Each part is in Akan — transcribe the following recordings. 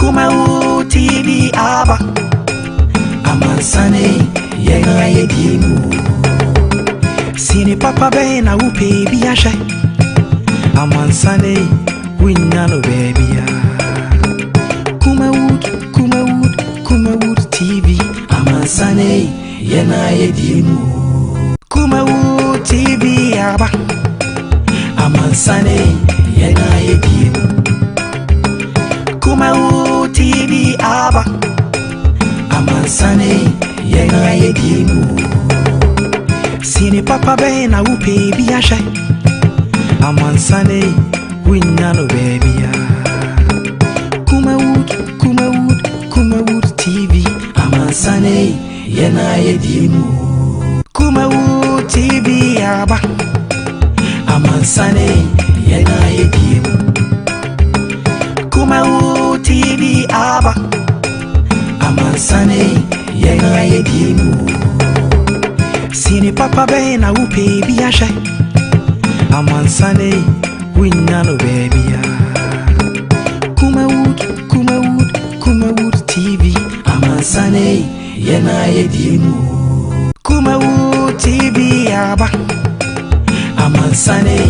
Kumawood TV aba amansane yenga yedimu sini papa be na upe bi ahwe amansane winyano baby ya Kumawood TV amansane yenga yedimu Kumawood TV aba amansane yenga yedimu Kumawood TV aba amansane yenga yedimu sini papa be na upe bi ahwe amansane winyano baby ya Kumawood TV amansane yenga yedimu Kumawood TV aba amansane yenga yedimu Kumawood TV aba amansane yenga yedimu sini papa be na upe bi ahwe amansane winyano baby ya Kumawood TV amansane yenga yedimu Kumawood TV aba amansane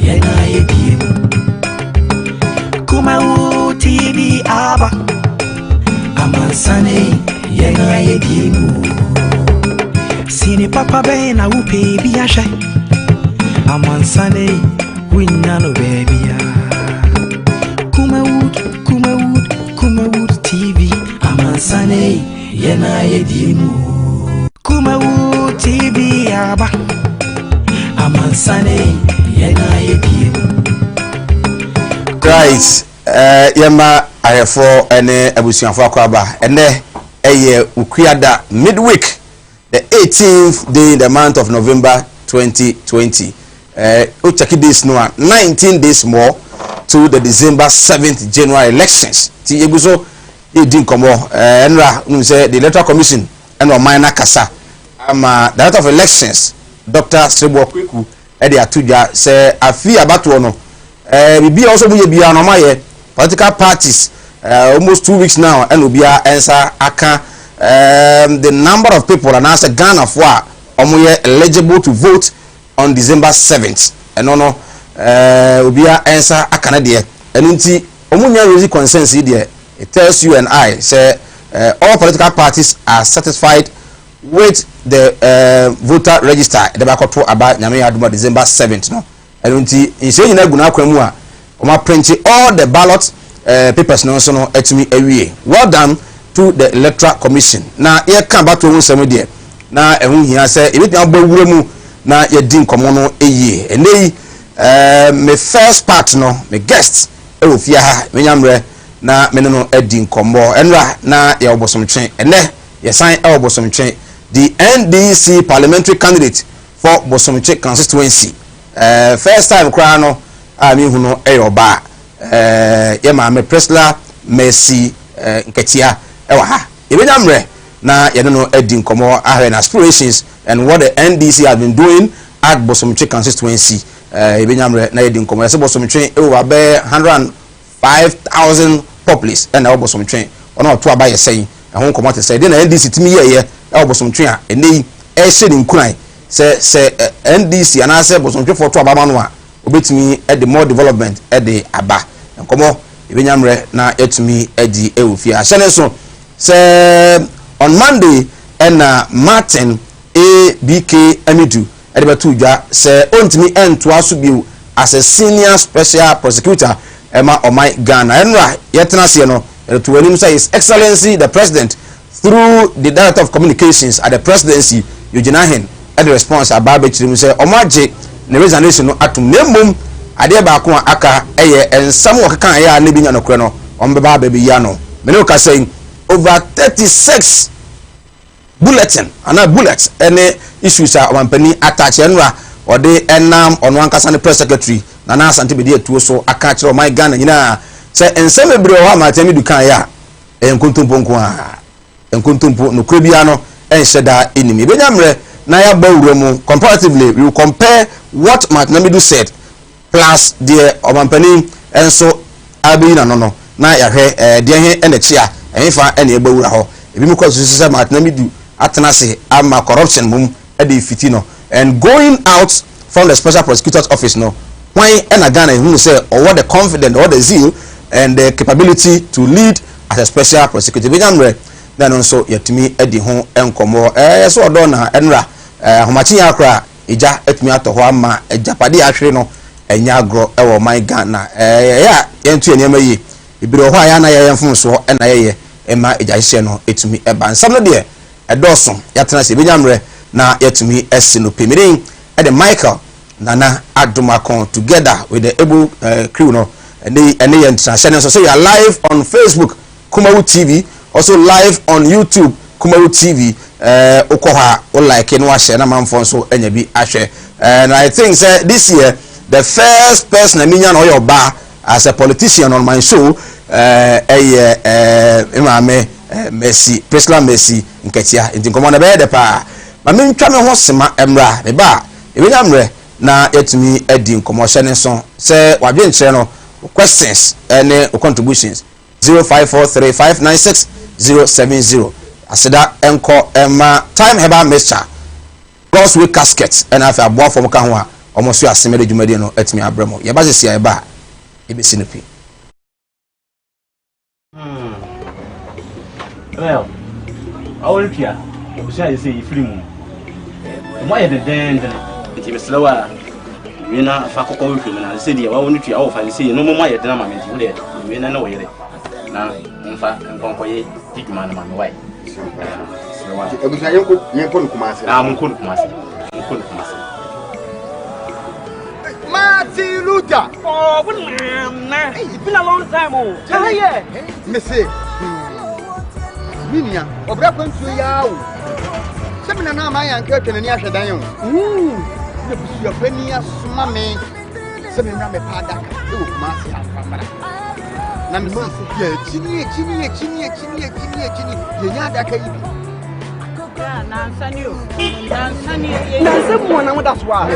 yenga yedimu Kumawood TV aba amansane yenga yedimu sini papa be na upe bi ahwe amansane winyano baby ya Kumawood TV amansane yenga yedimu Kumawood TV aba amansane yenga yedimu Right yema ayefo ene abusuafo akwaba ene eye ukriada midweek the 18th day in the month of November 2020 check this no 19 days more to the December 7th January elections ti eguso edin komo enra say the electoral commission and minor kasa ama director of elections Dr. Sebo Kweku e dey atuja say afi abato no bibi also buye bia no maye political parties almost 2 weeks now and obia answer aka the number of people and as Ghana for omoye eligible to vote on December 7th and no obia answer aka na de enunti omunya raise consensus there. It tells you and I say all political parties are satisfied with the voter register the back to about nyame aduma December 7th no enunti inse nyina guna kwamu a oma print all the ballot papers no so no etumi awie. Well done to the electoral commission na ye kan bato hu nsem de na ehun hia say ebi an bawura mu na ye din komo no eyie enei me first part no me guest e ofia ha menyamre na meneno edin kombo enra na ye obosomtwe ene ye sign e obosomtwe the NDC parliamentary candidate for Bosomtwe constituency first time kra no ami hu no e oba ye ma me Presla Mercy nketia ewa ha ebenyamre na ye no edin komo ahwe na aspirations and what the NDC has been doing at Bosomtwe constituency ebenyamre na edin komo se Bosomtwe e wa be 105,000 populace and na Bosomtwe ona to aba ye say ehun komo te say de na NDC timi ye Bosomtwe a enei e hye ni nkuran se NDC ana se Bosomtwe for to aba ma no a obetimi e the more development e de aba komo ebenyamre na etumi edi e ofia ahye so se on Monday and Martin ABK Amidu edebatu dwa se ontimi ento aso biu as a senior special prosecutor ema omai Ghana enra yetena se no to anim say His Excellency the President through the Director of Communications at the Presidency Eugene at the response about bechirim say omaje ne resignation no atum nemum ade ba ko aka eye ensam okaka ya na binya no kre no ombeba ba bi ya no mene ka say over 36 bulletin ana bullets any issues are wampani attach enra ode enam ono ankasa ne press secretary na na asante be de atuo so aka kire o my Ghana nyina say ensem ebre o ma temi dukan ya enkontompo nko a enkontompo no krebia no enhyeda enimi benyamre na ya bawura mu comparatively we will compare what Martin Amidu said plus the obampani enso abi na no na ya hwe de he ene chia enfa ene egbawura ho ebi mu kwasu sise matna midu atena se ama corruption mum e de fiti no and going out from the special prosecutor's office no when ena Ghana who say or what the confidence or the zeal and the capability to lead as a special prosecutor bigamre then also yetimi edi ho enkomo so odo na enra homachi yakra eja etimi atoho ama ejapade ahwere no enya agro ewo my Ghana ya yentu enema yi ibiro ho aya na yemfum so na yeye ema eja hye no etumi eba nsam no de edoso yatena se bigamre na yetumi esino pemirin e de Michael Nana Adumakon together with the able crew no and they international. So you are live on Facebook Kumawood TV, also live on YouTube Kumawood TV. Okoha or like no share na man phone so enyebi ahwe. And I think this year the first person I mean on your bar as a politician on my show Imame Messi Presla Messi nketia nti komo na be de pa. Ma me ntwa me ho sema emra me ba ebinyamre na yetumi edi nkomohye ne so se wadwe nkyere no questions and contributions 0543596070 aseda enko ema time heba mixture God's way casket and afa abo afom ka ho a omoso asemede dwumade no etumi abremo ye ba sesi eba ebesi no pi well all kia we say you free mo why the den nti meslewa wina fa kokko hwehwe na se de wa wonu tua wo fa se no mo ayedena ma menti wo de wina na wo yere na mfa nkonkoye diduma na ma no wai meslewa ebusa yenko no kumase munko no kumase Martin Luther oh na it's been a long time oh yeah me say minia obra kwantu ya wo semina na ma yan ka twene ni ahwedan yo ne busu ya pani asuma me semina me pada ka e wo kumase afamara na me say ya chini ye nya da ka yi Nansa mo na that's why we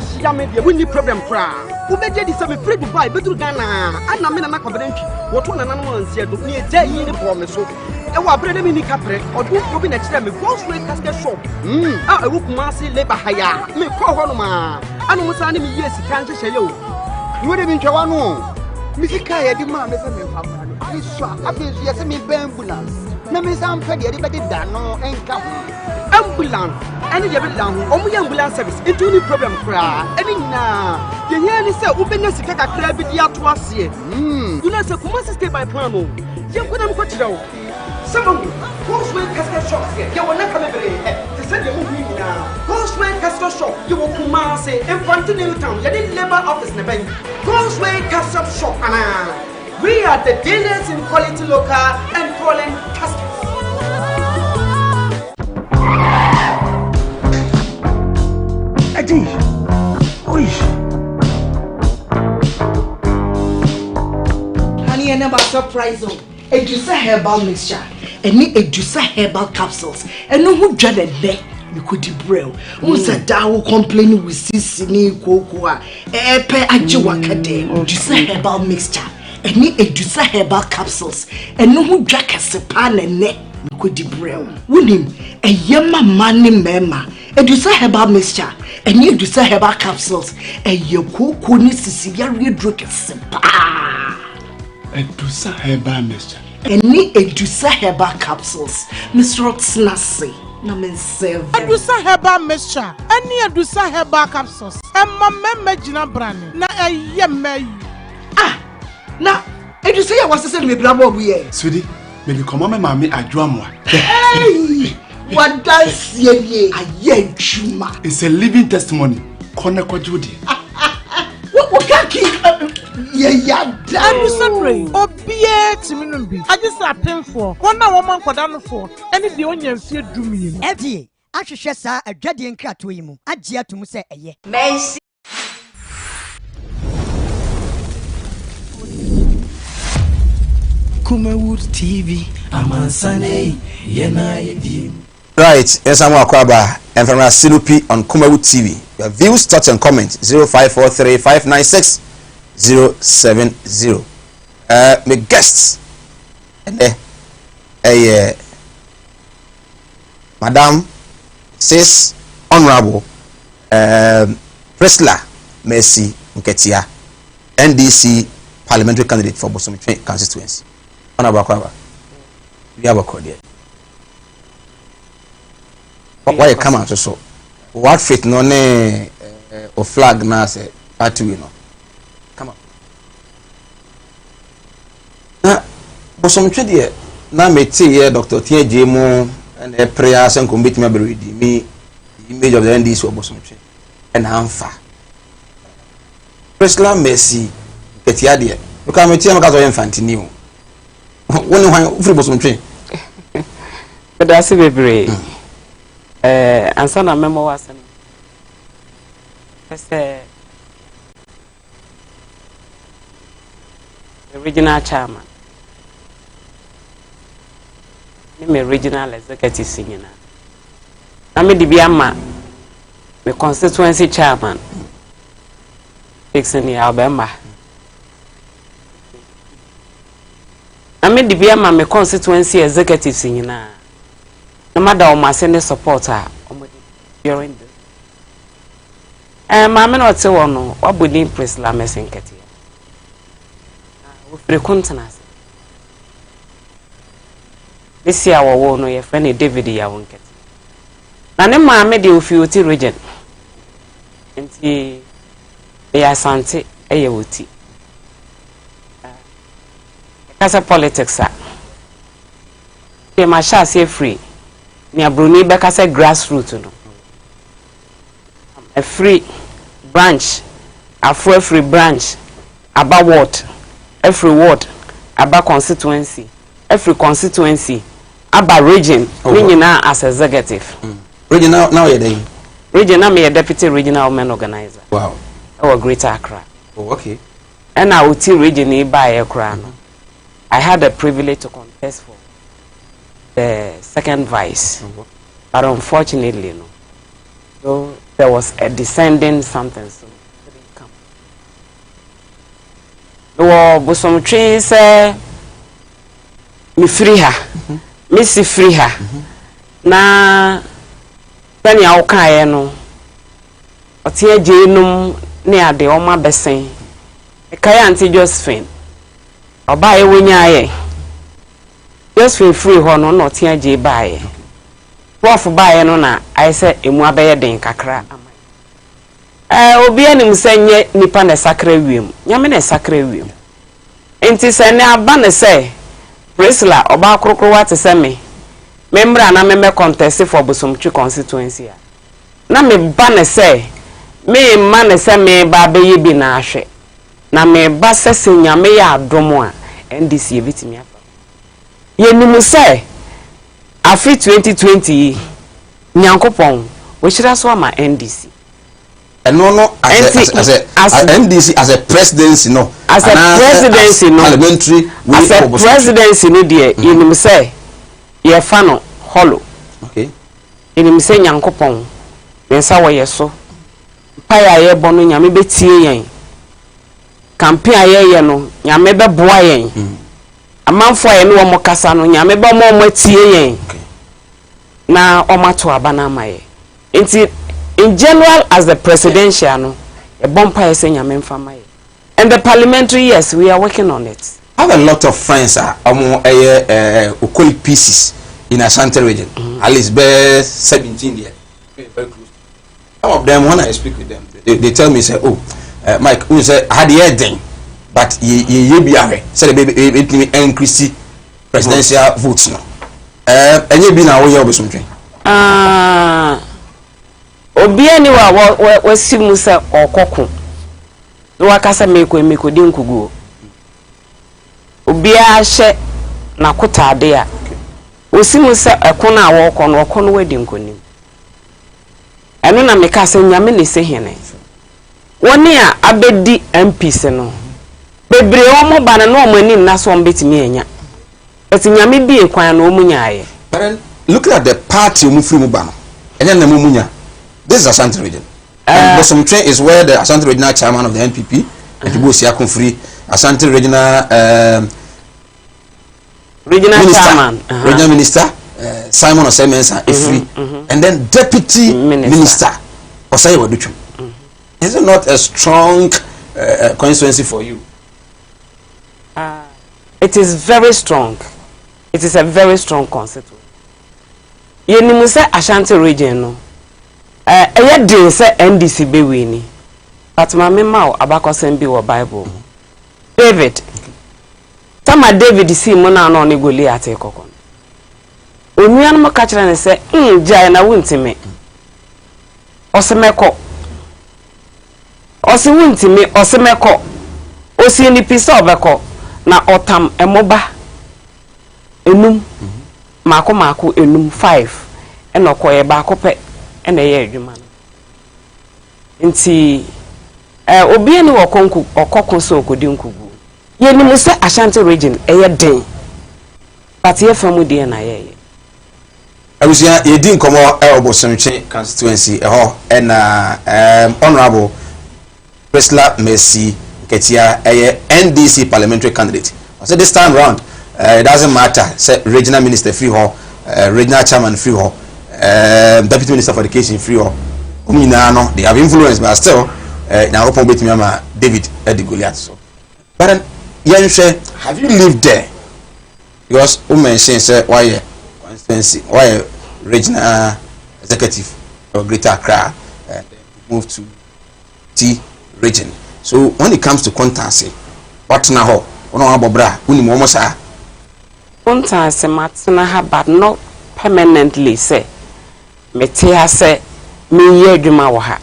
shia me we need problem kra wo beje di se me free Dubai beduru Ghana ana me na confident wo to na nanu ansia do ni eje yi ni promise so e wa brede mi ni kapre odu obi na kire me go straight casket shop e wo kumase labor haya me ko ho no ma anu musa ni me yes kan hye ye o wo de bi ntwa no mi sika ye di ma me se me papa no ni so abezu ye se me ambulance na me sam fe de be da no enka ambulance any de be down omu ye ambulance service into any problem kra any na ye here ni se u benya sika kakra bi di ato ase you know say kuma stay by plan no ye kwena mo kwatira o some Postman casket shop here ye wona ka mebere te se de mo hu nyina Postman casket shop ye wo kuma se in front of New Town ye di labor office na ben Postman casket shop ana we are the dealers in quality local and foreign caskets. Honey, I never surprise you. Edusa herbal mixture, any Edusa herbal capsules, and no who dreaded there. You could debrail. Who said that will complain with Sissini Cocoa, Epe Ajiwakade, Edusa herbal mixture, any Edusa herbal capsules, and no who jack a sepan and neck. You could debrail. Winning a yama money mema. Edusa herbal mixture, and you Edusa herbal capsules, and your cocoa needs to see your real drink a sepa. Edusa herbal mixture. Any Edusa herbal capsules, Miss Roxnasi, no mean seven. Edusa herbal mixture, any Edusa herbal capsules, and my memegina brand, na a yemme. Ah, now Edusa was to send me bravo we. Sweetie, maybe come on, mammy, I drum one. Hey, what does ye? A ye chuma. It's a living testimony. Koneko Judy. What can't keep? Yeah, I'm sorry. Oh, be I just happened for 1 woman for down for any the onion seed do me. Eddie, I should share a dreading cat to him. I dare to say a ye. Messi. Kumawood TV, Amansane, Yena Yedi. Right, yes, I'm Wakwaba, and from Silupi on Kumawood TV. Your views, thoughts, and comments 0543-596-070. my guests and Madam says Honorable Priscilla Mercy Nketia, NDC parliamentary candidate for Bosomtwe constituency. Honorable Kwaba, we have a code here. Why you come out so? What fit no ne or flag na say party you know? Come on. Na Bosomtwe there na meti here Dr. Tienje mo and a prayer and commit me ready me the image of the NDC of Bosomtwe and Hanfa. Priscilla Mercy Nketia there. Because me tia makazo infantini. Woni hwan free Bosomtwe. But that's a bebre. Ansa na memo wasem. The regional chairman. Me regional executive senior. Na me di biama me constituency chairman. Fixing Alabama. Na me di biama me constituency executive senior. No matter how much any supporter during the Mamma not so one, what would impress La Messinketia? With frequentness. This year, our war, no, your friend David, I won't get. Now, then, my media future region. And they are Santi, a Yawuti. As a politics, they must say free. Near Bruni Becca said grassroots. A free branch, a free branch, about what? Every ward, about constituency, every constituency, about region, meaning now as executive. Regional now you're there. Regional, me a deputy regional men organizer. Wow. Our Greater Accra. Oh, okay. And I would see region by Accra. I had the privilege to contest for the second vice, but unfortunately, no. So there was a descending something, so it didn't come. No, but some trees me free her, Missy free her. Na when you okay, no, but here Janum near the Oma Bessin, a Kayanti Josephine, or buy a winner. Just feel free hono no tia je bae. Prof bae no na I say emu abeye den kakra amai. Obi anim senye nipa na sakra wiem. Nyame na sakra wiem. Enti se ne aba ne se Priscilla oba krokro wate se me. Membra na me contest for Bosomtwe constituency a. Na me ba ne se me ma ne se me ba beye bi na ahwe. Na me ba se se nyame ya adomo a NDC ebitimi afa. Yenimu say after 2020 Nyankopon we should also ama NDC. And no as NDC as a presidency no. As a presidency no. Parliamentary as a presidency no dear yenimu say ye fano hollow. Okay. Yenimu say Nyankopon yensa wo yeso. Paya ye bonu nyame betie yen. Campaign aye no nyame be boa yen. Amanfo aye no mo kasa no nyame ba mo matie yen na o mato abana maye nti in general as the presidential no e bompa ye se nyame mfa maye and the parliamentary yes we are working on it. I have a lot of friends okoli pieces in Ashanti region. At least be 17 there. Very close. Some of them when I speak with them they tell me say oh Mike who say had the heading but ye be aware say the baby it increase presidential votes no enye bi na wo ye Bosomtwe obi ani wa simu say okoko no wakasa meko di nkugu obi a hye na kotade a osimu say ekona wo kono wadi nkonim eno na meka say nyame ne se hene woni a abedi MPs no bebre omo bana no omani na so mbetimi enya but nyame bi ekwan no omunyaaye. But look at the party omufri mu ba no enya na omunya. This is Ashanti region and Bosomtwe is where the Ashanti regional chairman of the NPP Etibosi Akonfri Ashanti regional regional minister, chairman, regional minister Simon Osemensa Efri, and then deputy minister Osai Waduchum. Is it not a strong constituency for you? It is very strong. It is a very strong constituency. Yenimu say Ashanti region no. Eye dey say NDC be wini. But my mema abakosem bi wo Bible. David. Tama David si mo na no ne Goliath ekokon. Onuan mo ka kire ne say jai na wuntime. Osemeko. Osi wuntime osemeko. Osi ni pisa obeko na otam emoba. Enum mako enum 5 eno koye ba kope ene ye adwuma no nti obi ene wokonku okokon so okodi nkugu ye ni mo se Ashanti region eye den but ye famu de na ye abusia ye di nkomo obosomtwe constituency ho ena honorable Priscilla Mercy Ketia eye NDC parliamentary candidate. So this time round it doesn't matter say regional minister free ho regional chairman free ho deputy minister for education free ho no they have influence but still now open bit me David Eddie Goliath. So but have you lived there? Because mention say why constituency why regional executive of Greater Accra move to T region. So when it comes to constancy what now ho ono abobra uni mo mo sa constancy matna ha but not permanently say metia say me ye adwuma wo ha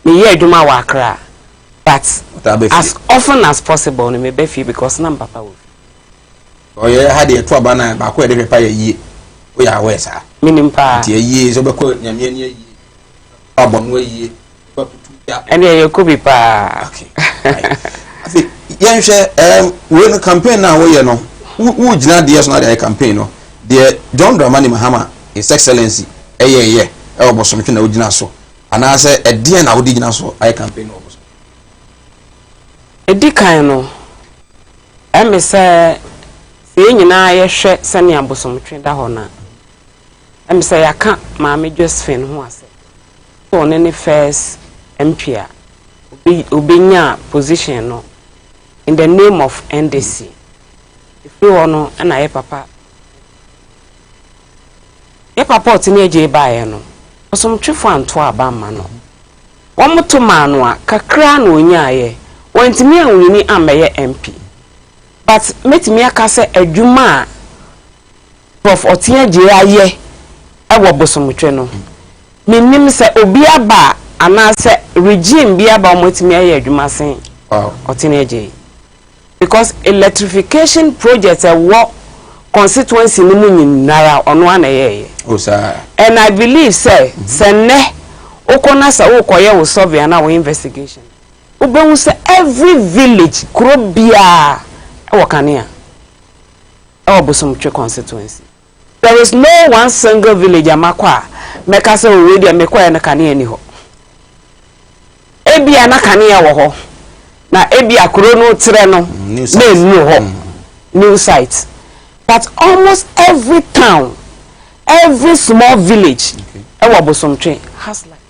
me ye adwuma wo Accra but as often as possible no me be fi because na papa wo oh yeah had e to abana ba ko e de pepa ye o ya we sa minim pa ti ye so be ko nyame ne ye abon we ye and ye ko bi pa okay I think yenhwe we no campaign na wo ye no wo gina de so na de campaign no de John Dramani Mahama his excellency ye obosomtwe na wo gina so ana se e de na wo di gina so ai campaign no obosom edi kan no me se nyina ye hwe se ne abosomtwe da ho na me se yaka maame Josephine ho ase so ne first MP obinya position no in the name of NDC if you want and I papa otini eje bae no osomtwefo anto abama no womoto manu a kakra na onyaye wantimi anwini ameye MP but metimi aka se adwuma prof otini eje aye ewo bosomtwe no menim se obi aba anase regime bi aba omotimi aye adwuma sen otini eje because electrification project what constituency ni mu nyinara ono ana ye and I believe say ne okona sa okoye wo survey na wo investigation obehu say every village krobia e wakania e obosomtwe constituency there is no one single village amakwa meka say we dey mekwa na kania ni ho ebia na kania wo ho na ebia kuro no tre no na enu ho new site but almost every town every small village ewo bosomtwe has life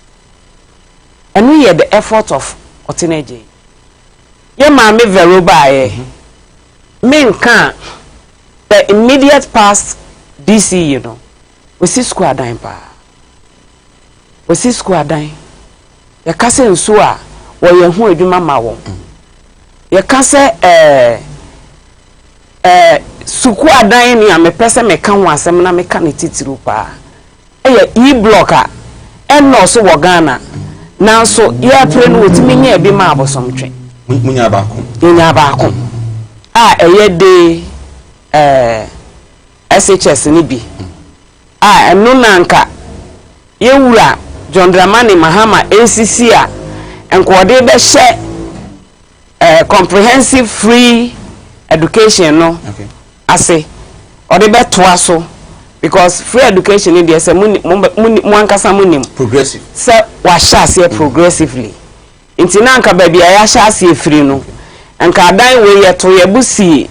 and we hear the effort of Otineje ye maame veroba ye men kan the immediate past DC you know we see school adan pa we see school adan ya kase nso a wo ye hu adwuma ma wo ye kase suku adan ni amepese meka ho asem na meka ne titiru pa e block a eno so wo Ghana na so ya pre no otimi nya bi ma abosomtwe munya baako a eye de SHS ni bi a eno nanka ye wura John Dramani Mahama ACC a enkode be hye comprehensive free education no ase or the better so because free education in there say muankasa munim progressive say wa share progressively inti na nka ba bia ya share free no nka dan we ye to ye busi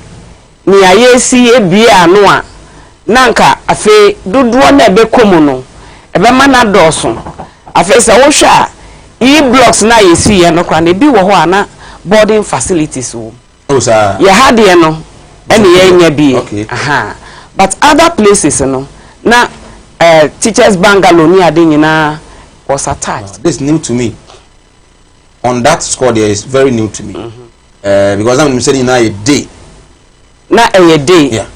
ni ayesi ebia no a nanka afe dodo na ebekomu no ebe mana doso afe se wo hwa e blocks na yesi ye no kwa na bi wo ho ana boarding facilities wo oh sir ye had ye no ene ye nya bi aha but other places no na teachers bungalow ni ade nyina was attached. This is new to me. On that score there is very new to me. Because I'm saying now a day. Na a day. Yeah.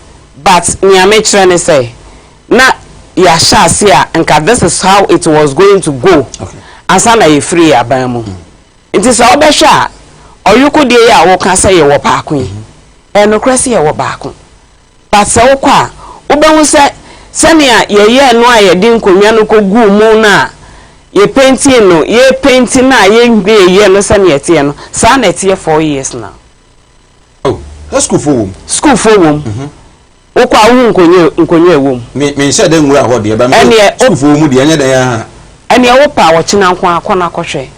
But me make sure ne say na ya sha sia nka this is how it was going to go. Okay. Asa na ye free abamu. It is how be sha oyuko de ya wo kan say ye wo paakun. No kresi ye wo baakun. But say wo kwa obehu say senia ye no aye di nkonwa no ko gu mu na ye painting no ye painting na ye ngbe ye no senia tie no sa na tie 4 years now. Oh, that's school for wom. School for wom. Wo kwa hu nkonwa ewom. Me say den wura ho de ba me school for wom de anya dan ha. Ene wo pa wo china nkwa akona kwohwe.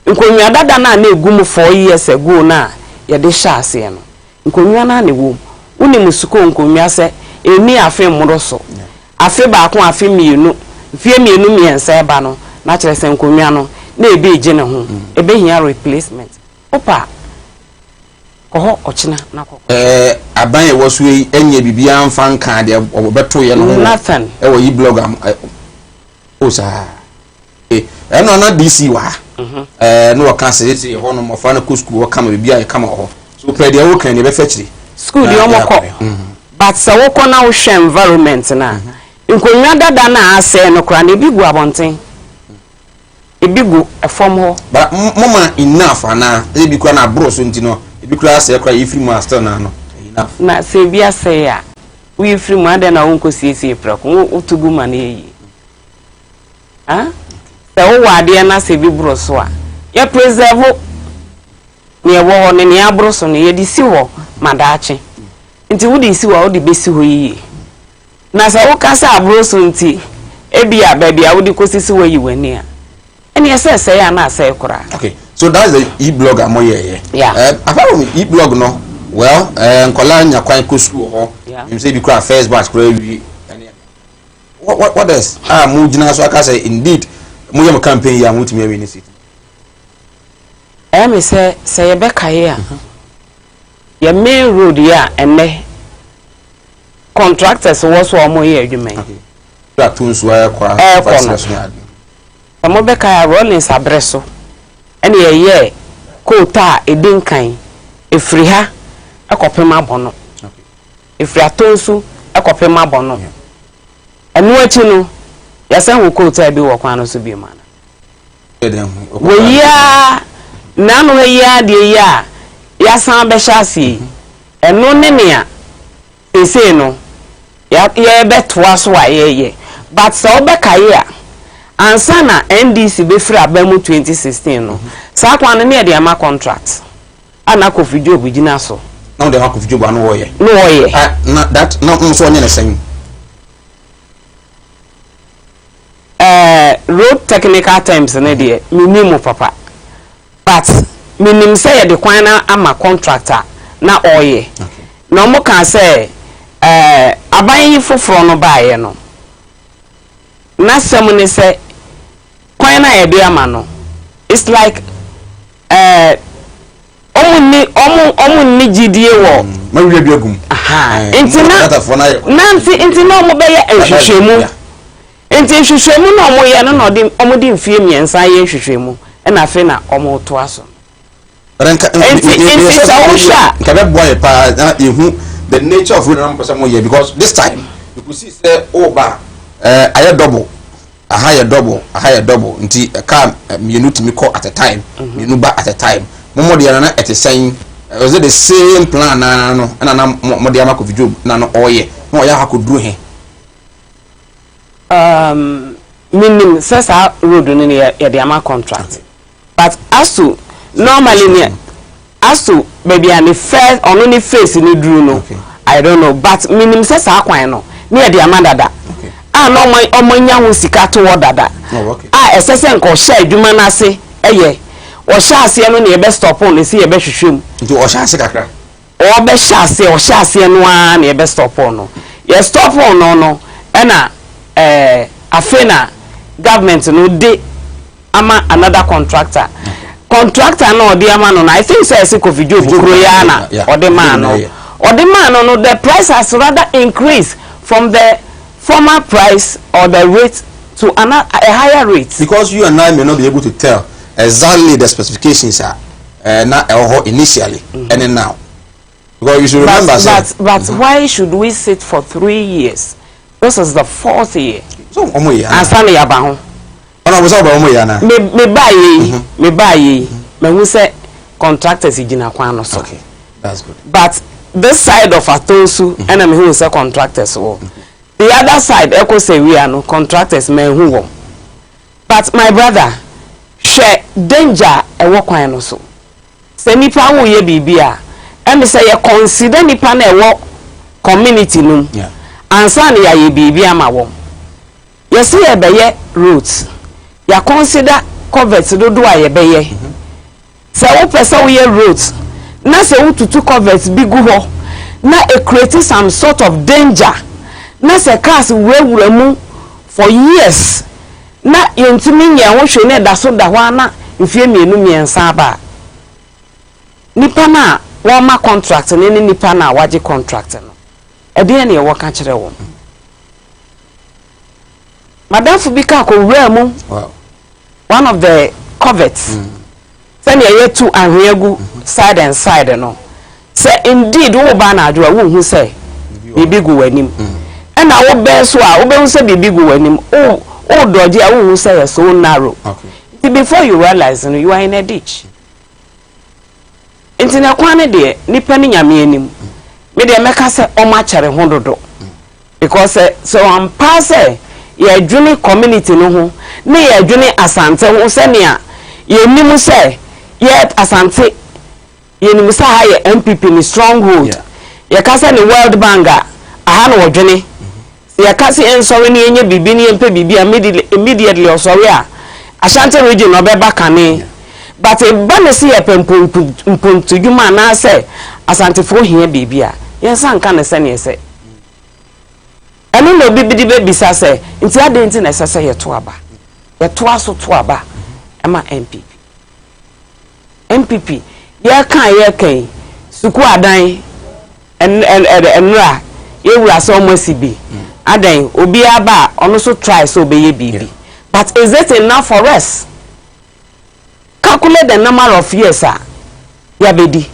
Nkonwa dada na na egu mu 4 years ago na ye de sha ase no. Nkonwa na na wom. Woni musuko nkonwa se eni afi mmoro so. Afi ba ko afi mienu. Fie mienu miensa eba no na kire se nkonwa no na ebe eje ne ho. Ebe hia replacement. Opa koho ochina na kokko. Aban e woso yi enya bibia amfa nka de obeto ye no. Nothing. E wo yi blog am. O sa. No na DC wa. No wa kan se ho no mo fa na ko school wo kama bibia e kama ho. So play de wo kan ne be fa chiri. School de omoko. But sa wo ko na wo hwe environment na. Nkonwa dada na ase no kra na bigu abonten. Ebigu efom ho. But mama enough ana e bi kra na bro so ntino. E bi kra ase kra yi free master na no. Enough. Na se bia se ya. We free mu ade na wo nko siesie prako. Utugu ma na yi. Ah? Se wo wade na se bi bro so a. Ye preserve ne wo ho ne abro so ne ye di si ho madaache. Nti wo di si wo di besi ho yi. Na se wo kasa abro so nti ebia babia wo di kosisi wo yi wani a. Ene say ya na say kura. Okay. So that's the e-blog amoye. Yeah. Apart from e-blog no, well, nkola nya kwan ko school ho. You say be kura first batch kura wi. What else? Mu gina so aka say indeed mu yam campaign ya mu timi win city. Me say ye be kaye a. Your main road ya ene contractors was so amoye adwuma. Okay. That tools were kwa Samo be kaya Rollins abreso ene ye kota edinkan efri ha akopema bono efri atonsu akopema bono enu achi no yasan wo kota bi wo kwan no so bi mana wo ya nanu ya de ya yasan be shasi enu ne ne a ese no ya betwa so a ye but so be kaya ansana NDC be free abamu 2016 no sa kwa ne e de ama contract ana Kofi Job gina so na de Kofi Job anu wo ye na that no so onye na sen road technical terms ne de minimum papa but minim say ye de kwan na ama contractor na oye na mo kan say aban yi foforo no baaye no na sem ne say kwan na ye de ama no it's like omunni gidie wo mawia biagum intina mo be ye ehwehwemu enti ehwehwemu na mo ye no na omudi mfie miensa ye ehwehwemu na afi na omo to aso enti sawusha kabe boy pa na ehu the nature of na person mo ye because this time you could see say oba aye double a double nti car mienu timi call at a time mienu ba at a time mo de na at the same was it the same plan na no na mo de ama Kofi Job na no oye no oya ha ko duru he minim sesa road no ya de ama contract but as to normally ne as to baby and first on only face ni duru no I don't know but minim sesa kwan no ne ya de ama dada no omonya ho sika to wo dada esese nko sha adwuma na se eye o shase no na ye be stop on e si ye be hwehwem nti o shase kakra o be shase no a na ye be stop on no ye stop on no e na afena government no de ama another contractor no de ama no I think say Covid kuro ya na o de man no the price has rather increased from the former price or the rate to a higher rate. Because you and I may not be able to tell exactly the specifications are not initially and now. Because you should remember. But why should we sit for 3 years? This is the 4th year. So and Stanley Abaho. Me buy me who say contractors in Jinakwano. Okay, that's good. But this side of Atosu, and I'm who say contractors. The other side, Echo say we are no contractors, men who won. But my brother, share danger a walk on so. Say nipa wo ye bibia, and say you consider nipa na walk community num. Yeah. Ansa na ye bibia ma won. You see ye beye roads. You consider covert do a ye beye. Say wo pese wo ye roads. Na say wo tutu covert bi gu ho. Na e create some sort of danger. Na se cars wura mu for years na yentimi nya wo hwe na da so da ho ana mfie mienu miensa ba nipa na wo ma contract ne nipa na waje contract no e de na ye wo ka kire wo madam Fubika ko wura mu one of the coverts say na ye tu ahweagu side and side no say indeed wo ba na adwa wo hu say bibi gu wanim na wo be so a wo be hu say bibi gu wanim o dodge a wo hu say so narrow. Okay. Before you realize you are in a ditch. Intina kwane de nipa ni nyame anim. Me de meka say o ma kere hododo. Because so am pass ye adwuni community no ho na ye adwuni asante ho se ne a ye nim say ye asante ye nim say ha ye MPP ni stronghold. Ye ka say ni World Bank aha no wodwene ya kasi ensori ni enye bibi ni empe bibi immediately osori a Ashanti region no be bakane but e ba ne se ye pempontu dwuma na se Asante fo hia bibi a yensa nka ne se ne se enu no bibidi be bisa se nti ade nti na se ye to aba ye to aso to aba ema MPP ye kan suku adan enra ye wura so mo sibi adan obi aba ono so try so be ye bibi but is it enough for us? Calculate the number of years ya bedi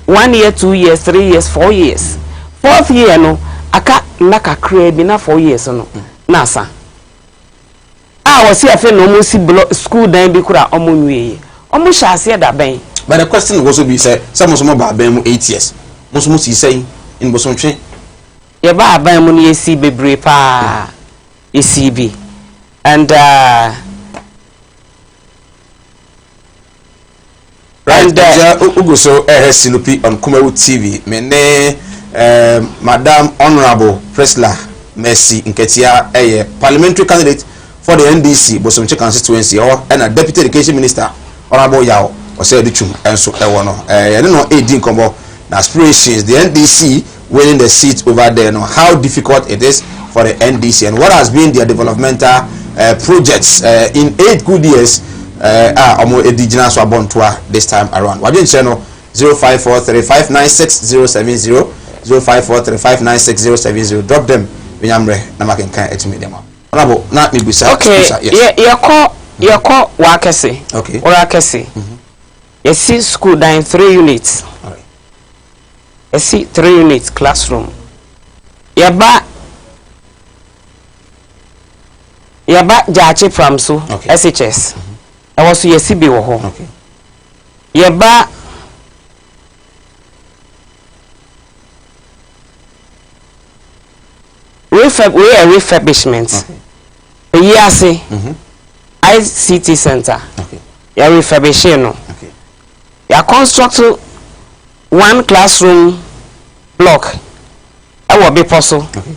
1 year 2 years 3 years 4 years 4th year no aka naka bi na 4 years no na sa wo se afa no mo si school dan bi kura omo nwie omo sha ase da ben. But the question was also be say some ba ben mu 8 years mo si say in bosontwe ye ba ban mu ne yesi bebre pa ECB and Ugo so Sinupi on Kumawood TV me Madam Honorable Presla Mercy Nketia parliamentary candidate for the NDC Bosomche constituency and a deputy education minister Honorable Yao or say the and so I don't know 18 combo aspirations the NDC winning the seat over there know how difficult it is for the NDC and what has been their developmental projects in 8 good years omo edigina so abontoa this time around wajen channel 0543596070 0543596070 drop them benyamre na makenkan etimi dem onabo na mebusa okay ye call wakese okay wakese you see school down 3 units all right you see 3 units classroom yaba jache from so okay. SHS I was yesibi wo ho okay yeba refurbishment okay yase ICT center okay ya refurbishing no okay ya construct 1 classroom block I will be possible okay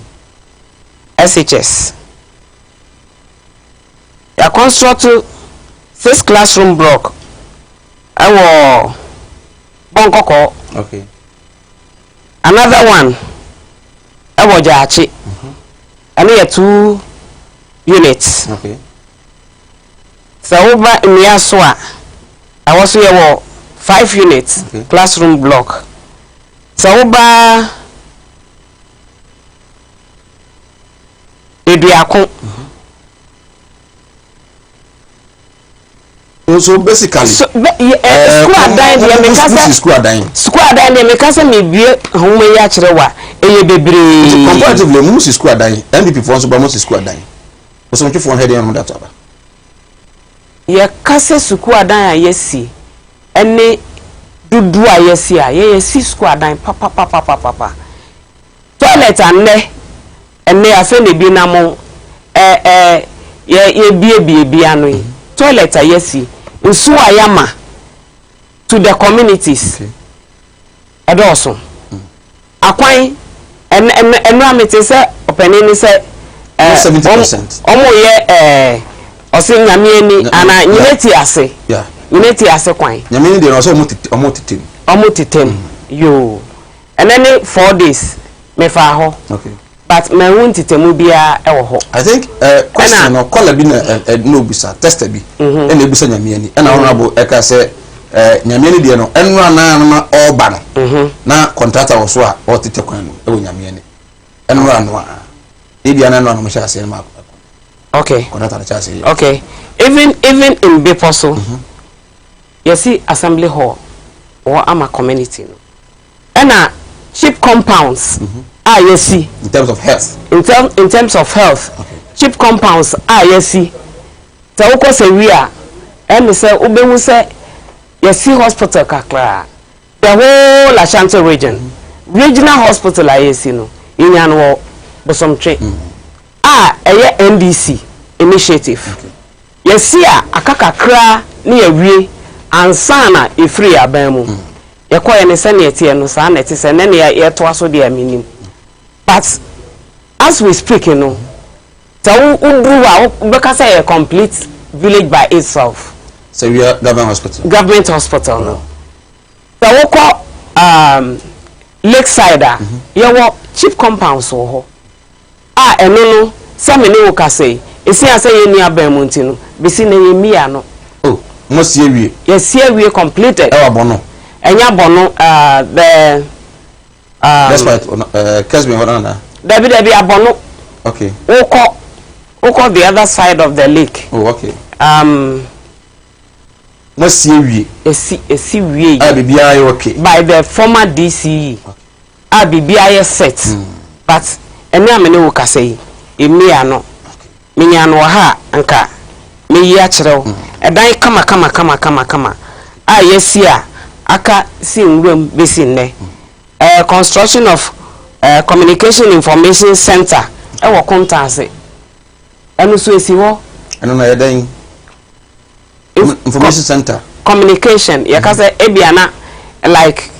SHS ya construct 6 classroom block ewo Bonkoko. Okay. Another one ewo Jaachi. And we 2 units. Okay. So over in Yaswa, I was here 5 units classroom block. So over Ediako. So basically, school dying the American school dying the American may be home yachewa eye bebre comparatively most school dying MPP for so most school dying so much for head on that aba ye kase school dying yesi ene dudu ayesi a ye yesi school dying papa toilet anne ene afa ne bi na mo ye bie anu toilet ayesi nsu ayama to the communities edoso akwan enu amete se openini se 70% omo ye osin nyame ni ana nyineti ase nyineti ase kwan nyame ni de no so omo titem yo and then 4 days me fa ho okay but me won titemu bia e wo ho I think question no call bi na no bisa test bi e na bisa nyame ni e na honorable e ka se nyame ni de no enu ana na oba no na contractor wo so a o tete kwan no e wo nyame ni enu ano a e bia na no no sha ase ma okay contractor cha ase okay even in Beposo you see assembly hall or ama community no and cheap compounds you see in terms of health in terms of health cheap compounds you see so uko se we are and say ubehu say you see hospital kakra the whole Ashanti region regional hospital you see no inyanwo bosomtwe NDC initiative you see akakakra ni awie ansana ifri abamu yekoye ne se ne etie no sa na eti se ne ne yeto aso de aminim but as we speak you know so udruwa beka say a complete village by itself so we are government hospital no so we call lakeside you cheap compounds wo ho eno no se me ne wo ka say esi ase ye ni abamu ntino bisi na ye mia no mo sie wie yes sie wie completed e wa bono enya bono the that's right Kesbe Honana Debbie abono okay oko the other side of the lake okay mo sie wie esi wie bibia ye okay by the former DCE bibia ye set but eni amene wo kasa yi emia no menya no ha anka meyi a kirew edan kama yesi a aka si nwam besi nne construction of communication information center e wo kontanse enu so esi ho enu na yedan information center communication ya kasa ebiana like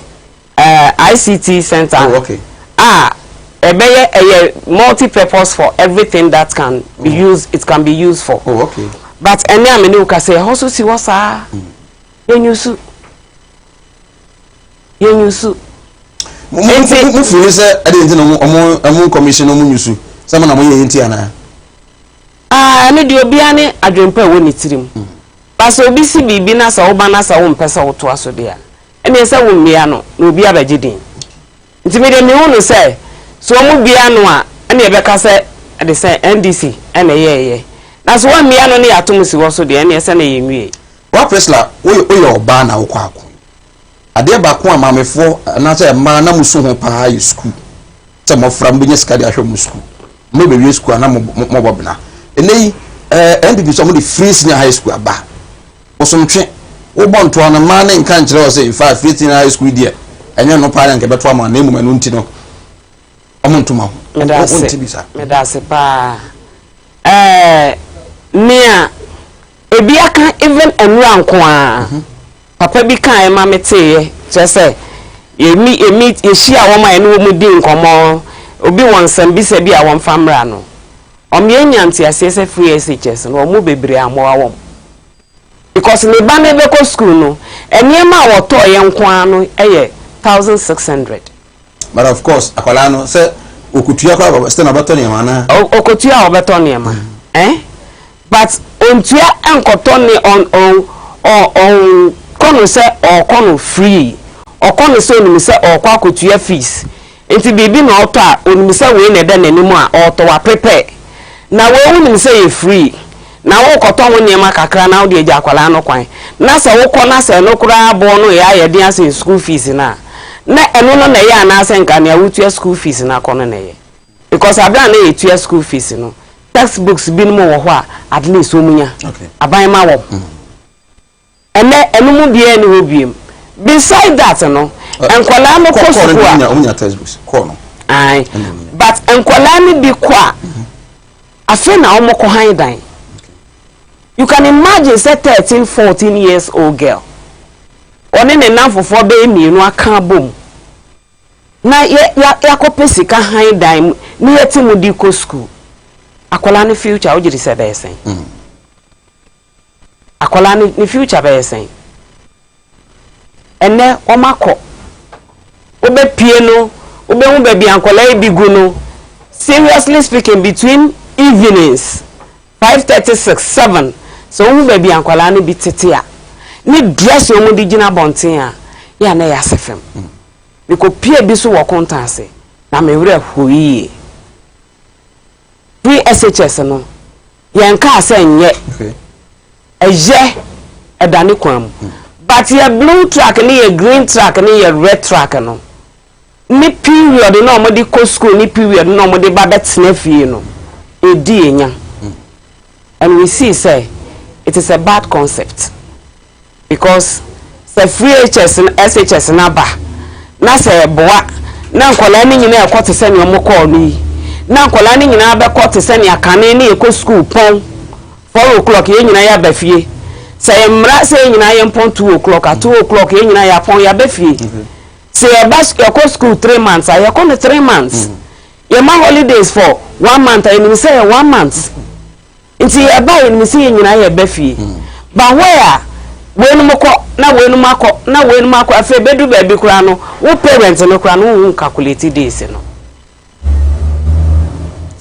ICT center okay a multi-purpose for everything that can be used. It can be used for. Okay. But any ameni uka say hoso si wasa yenyusu. Mu feel say ade nti no omo commission omo nyusu. Sama na mo ye nti ana. Ne de obi ane adwempa wo ni tirim. Basa obi si bibi na sa wo ba na sa wo mpesa wo to aso de a. Ene se wo mmia no na obi abagidin. Nti me de me hu no say so mu bia no a ene e beka say de say NDC ene ye na so wa mmia no ne atom si wo so de ene se na ye nwie wa presla wo oba na wo kwako ade ba ko amamefo na say ma na musu ho pa high school te mo fra mbenya sika de ahwe mu school mo be wi school na mo bobna ene NDP so mo de free senior high school aba wo so ntwe wo bonto na ma na nka nkire wo say fa free senior high school dia enye no pa nke beto ama na emu manu nti no omontuma medase pa mia ebi aka even enura nko a papa bi kan e ma meteye say emi ehia wo ma ene wo mu di nkomo obi wonsam bi se bi a won famra no omye nyanti ase se free SHS no mu bebre amo awom because ne ba na be ko school no eniema wo to ye nko ano 1600. But of course akwala no say okutua kwa stand about ne ma na okutua obeto ne ma but ontua enkoto ne on kono say or kono free or kono say onimi say or kwa kotua fees enti bibi na oto a onimi say we na de nanimu a oto wa prepare na we onimi say e free na wo koto wo niema kakra na wo de agya akwala no kwan na say wo kona say no kura abo no ya ye de ase school fees na eno no na ya na ase nka na wutua school fees na kono na ye because abia na yetua school fees no textbooks bi no wo ho a at least omunya aban ma wo eno mu bia ni wo biem beside that no enkwala no ko school omunya textbooks ko no ai but enkwala ni bi kwa afi na omo ko han dan. You can imagine say 13, 14 years old girl. One ne nan fofo be mienu aka bom. Na ya ko pesika han dan ni yeti mu di ko school. Akola ni future o jiri se be sen. Akola ni future be sen. Ene o makọ. Obe pie no, obe hu be bi akola e bi gu no. Seriously speaking, between evenings 5:36 7 so hu baby ankwala ne bitete a ni dress o mu di gina bonten a ya na ya sefem biko pie bi so wo kontanse na me wure hoyi free SHS no yen ka asenye eje edane kwam but your blue track ni your green track ni your red track no ni period no mo di ko school ni period no mo di ba betena fie no edi enya. And we see say it is a bad concept because the free SHS number na say boa na nkola ni nyina e kwot se ne omo call ni na nkola ni nyina be kwot se ne akane ni e school pon 4 o'clock ye nyina ya ba fie say mra say nyina ye pon 2 o'clock at 2 o'clock ye nyina ya pon ya ba fie say e ba school 3 months I come 3 months ye ma holidays for 1 month I mean say 1 month. Inti e ba yin misi nyina ye bafie ba where wenu moko na wenu mako na wenu mako afi bedu ba bi kura no wo parents no kura no wo calculate days no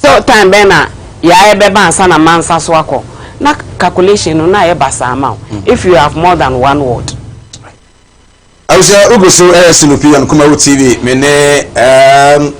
so time be na ya e be ba ansa na mansa so akọ na calculation no na ye ba sa ma if you have more than one word. Awusa ugoso SNP on Kumawood TV mene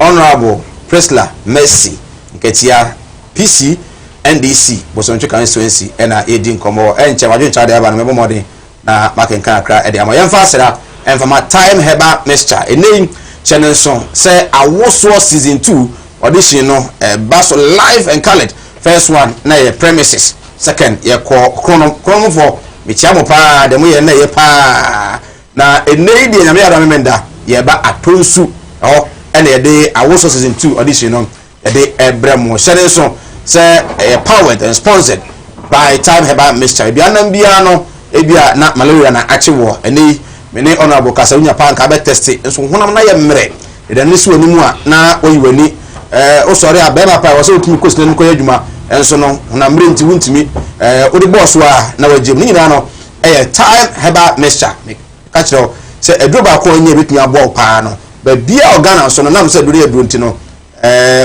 honorable Presla Mercy nketia PC NDC bosoncho constituency ena edin komo enche wadwen chade aba no mebomode na maken kan akra ede ama yemfa asera emfa ma time heba mixture eneyin channel song say awoso season 2 audition no baso live and colored first one na ye premises second ye chrono for michiamo pa de mo ye na ye pa na eneyi de nyame ada memenda ye ba atonsu ena ye de awoso season 2 audition no ye de ebremo channel song say powered and sponsored by Time Heba Mixture. Bianam biano ebia na malaria na achiwo eni mene honorable kasa unya panka be test so honam na ye mre de nisu onimu a na oyiwani o sori abema pa wo so otumi kosi na nko adwuma enso no honam mre nti wuntimi odi boss wa na wajem ni nyina no Time Heba Mixture ka kiro say edroba ko anya betumi abo pa no ba bia organa so no nam say dure edro nti no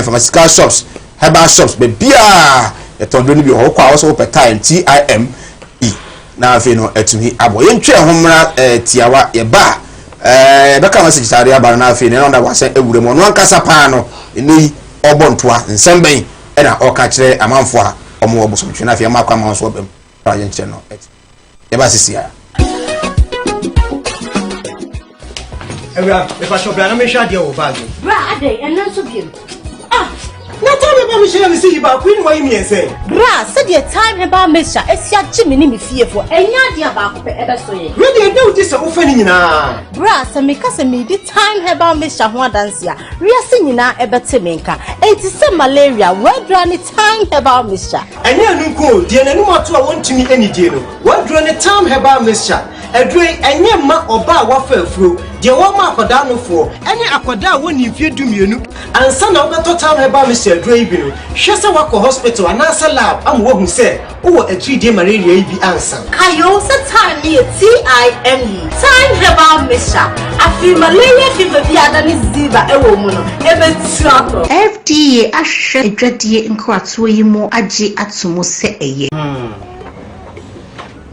pharmaceutical shops herbal shops be bia etondo ni bi ho kwa so per time TIME na afi no etumi abo yentwe homra tiawa ye ba beka message tare aba na afi ne onda wase ewure mo no ankasa pa no eni obontoa nsemben e na oka kire amanfo a omo obosomtwe na afi amakwa amanso obem ra yenche no ye ba sisia ewia e fa shop na me sha de o bag bra ade enna so biem na time Heba Mixture ni see ba queen why me say bra said the Time Heba Mixture esia gimi ni me fie fo enya de aba ko pe ebe so ye we dey do this o fa ni nyina bra se me ka se me di Time Heba Mixture ho adanse a riase nyina ebe te me nka enti se malaria wadra ni Time Heba Mixture enya nu ko de na nu mato a wontumi ani die no wadra ni Time Heba Mixture edre enye ma oba wa fa afuro de wo ma akoda no fo ene akoda woni mfie dumienu ansa na obeto time heba Mr. Adro ibi no hwe se wako hospital anasa lab am wo hu se wo atwide malaria ibi ansa kayo se time ni TIME time heba Mr. afi malaria fever bi adani ziba ewo mu no ebetu akro FDA ahwe adwadie nkwato yi mo agi atomo se eye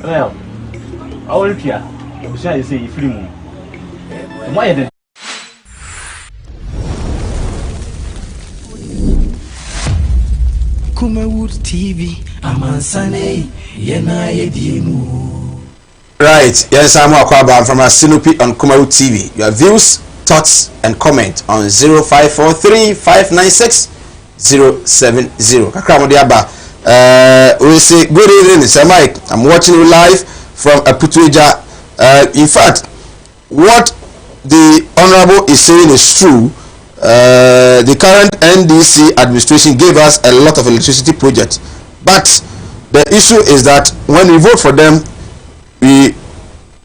well all pia we say free mu why the Kumawood TV amansane yena yedimu. Right, yes, I'm Akwaba from Sinopi on Kumawood TV. Your views, thoughts, and comment on 0543-596-070. Kakramodiaba. We say good evening, Sir Mike. I'm watching you live from Aputuja. In fact, what the Honorable is saying is true. The current NDC administration gave us a lot of electricity projects, but the issue is that when we vote for them, we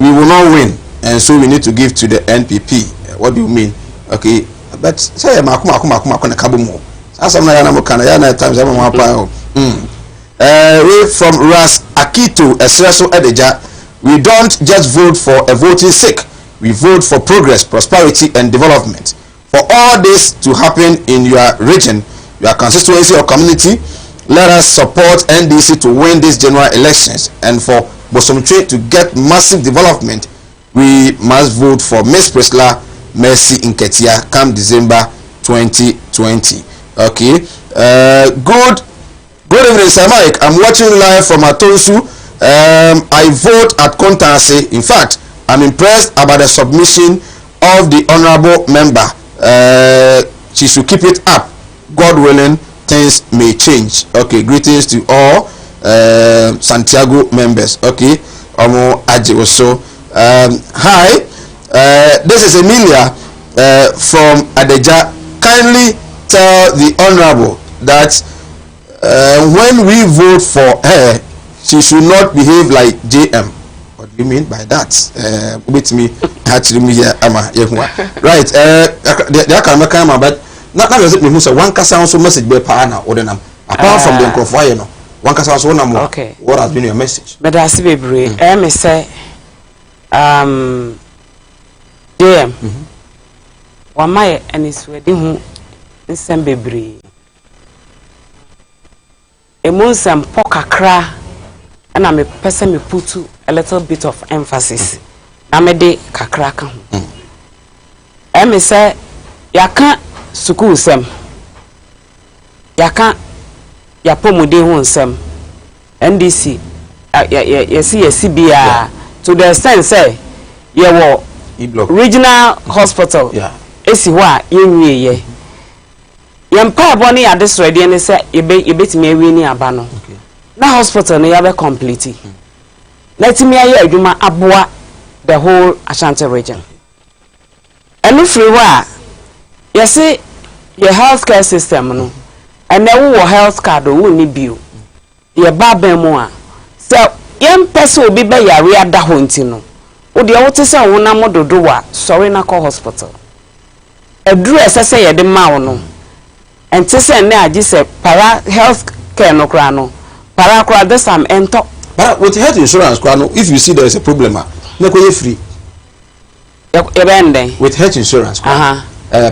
will not win, and so we need to give to the NPP. What do you mean? Okay, but say we from Ras Akito Esreso Edeja, we don't just vote for a voting sake. We vote for progress, prosperity, and development. For all this to happen in your region, your constituency or community, let us support NDC to win these general elections, and for Bosomtwe to get massive development, we must vote for Miss Priscilla Mercy Nketia come December 2020. Okay. Good evening, Sir Mike. I'm watching live from Atonsu. I vote at Kontanse. In fact, I'm impressed about the submission of the honorable member. She should keep it up. God willing, things may change. Okay, greetings to all Santiago members. Okay, Omo Aji also. Hi, this is Emilia from Adeja. Kindly tell the honorable that when we vote for her, she should not behave like JM. What do you mean by that? With me, right? They can make a but not as it means one casa also message by Pana or them. Apart from the convoy, you know, one casa also number. Okay, what has been your message? But I see, baby, I say, JM, one my and his wedding in some baby. A month and pokakra, and I'm a person who put a little bit of emphasis. I'm a day kakraka. I say, ya can't school sem. Ya can't ya pomude won sem. NDC, ya see a CBR to the extent say, ya wo regional hospital. Yeah. Esi wa ye. Yempa boni at this ready and say you bet me winning abano. Okay. Na hospital no yabe complete. Let me hear aduma aboa the whole Ashanti region. And if we were you see your healthcare system no and then we health card we need bill. Your baba mo so yem person obi be yare ada ho ntino. O de wo te say wo na mododo wa sorry na call hospital. Eduru esese ye de ma wo no. And to say me I say para health care no krano para kra this am ento but with health insurance krano if you see there is a problem na go free with health insurance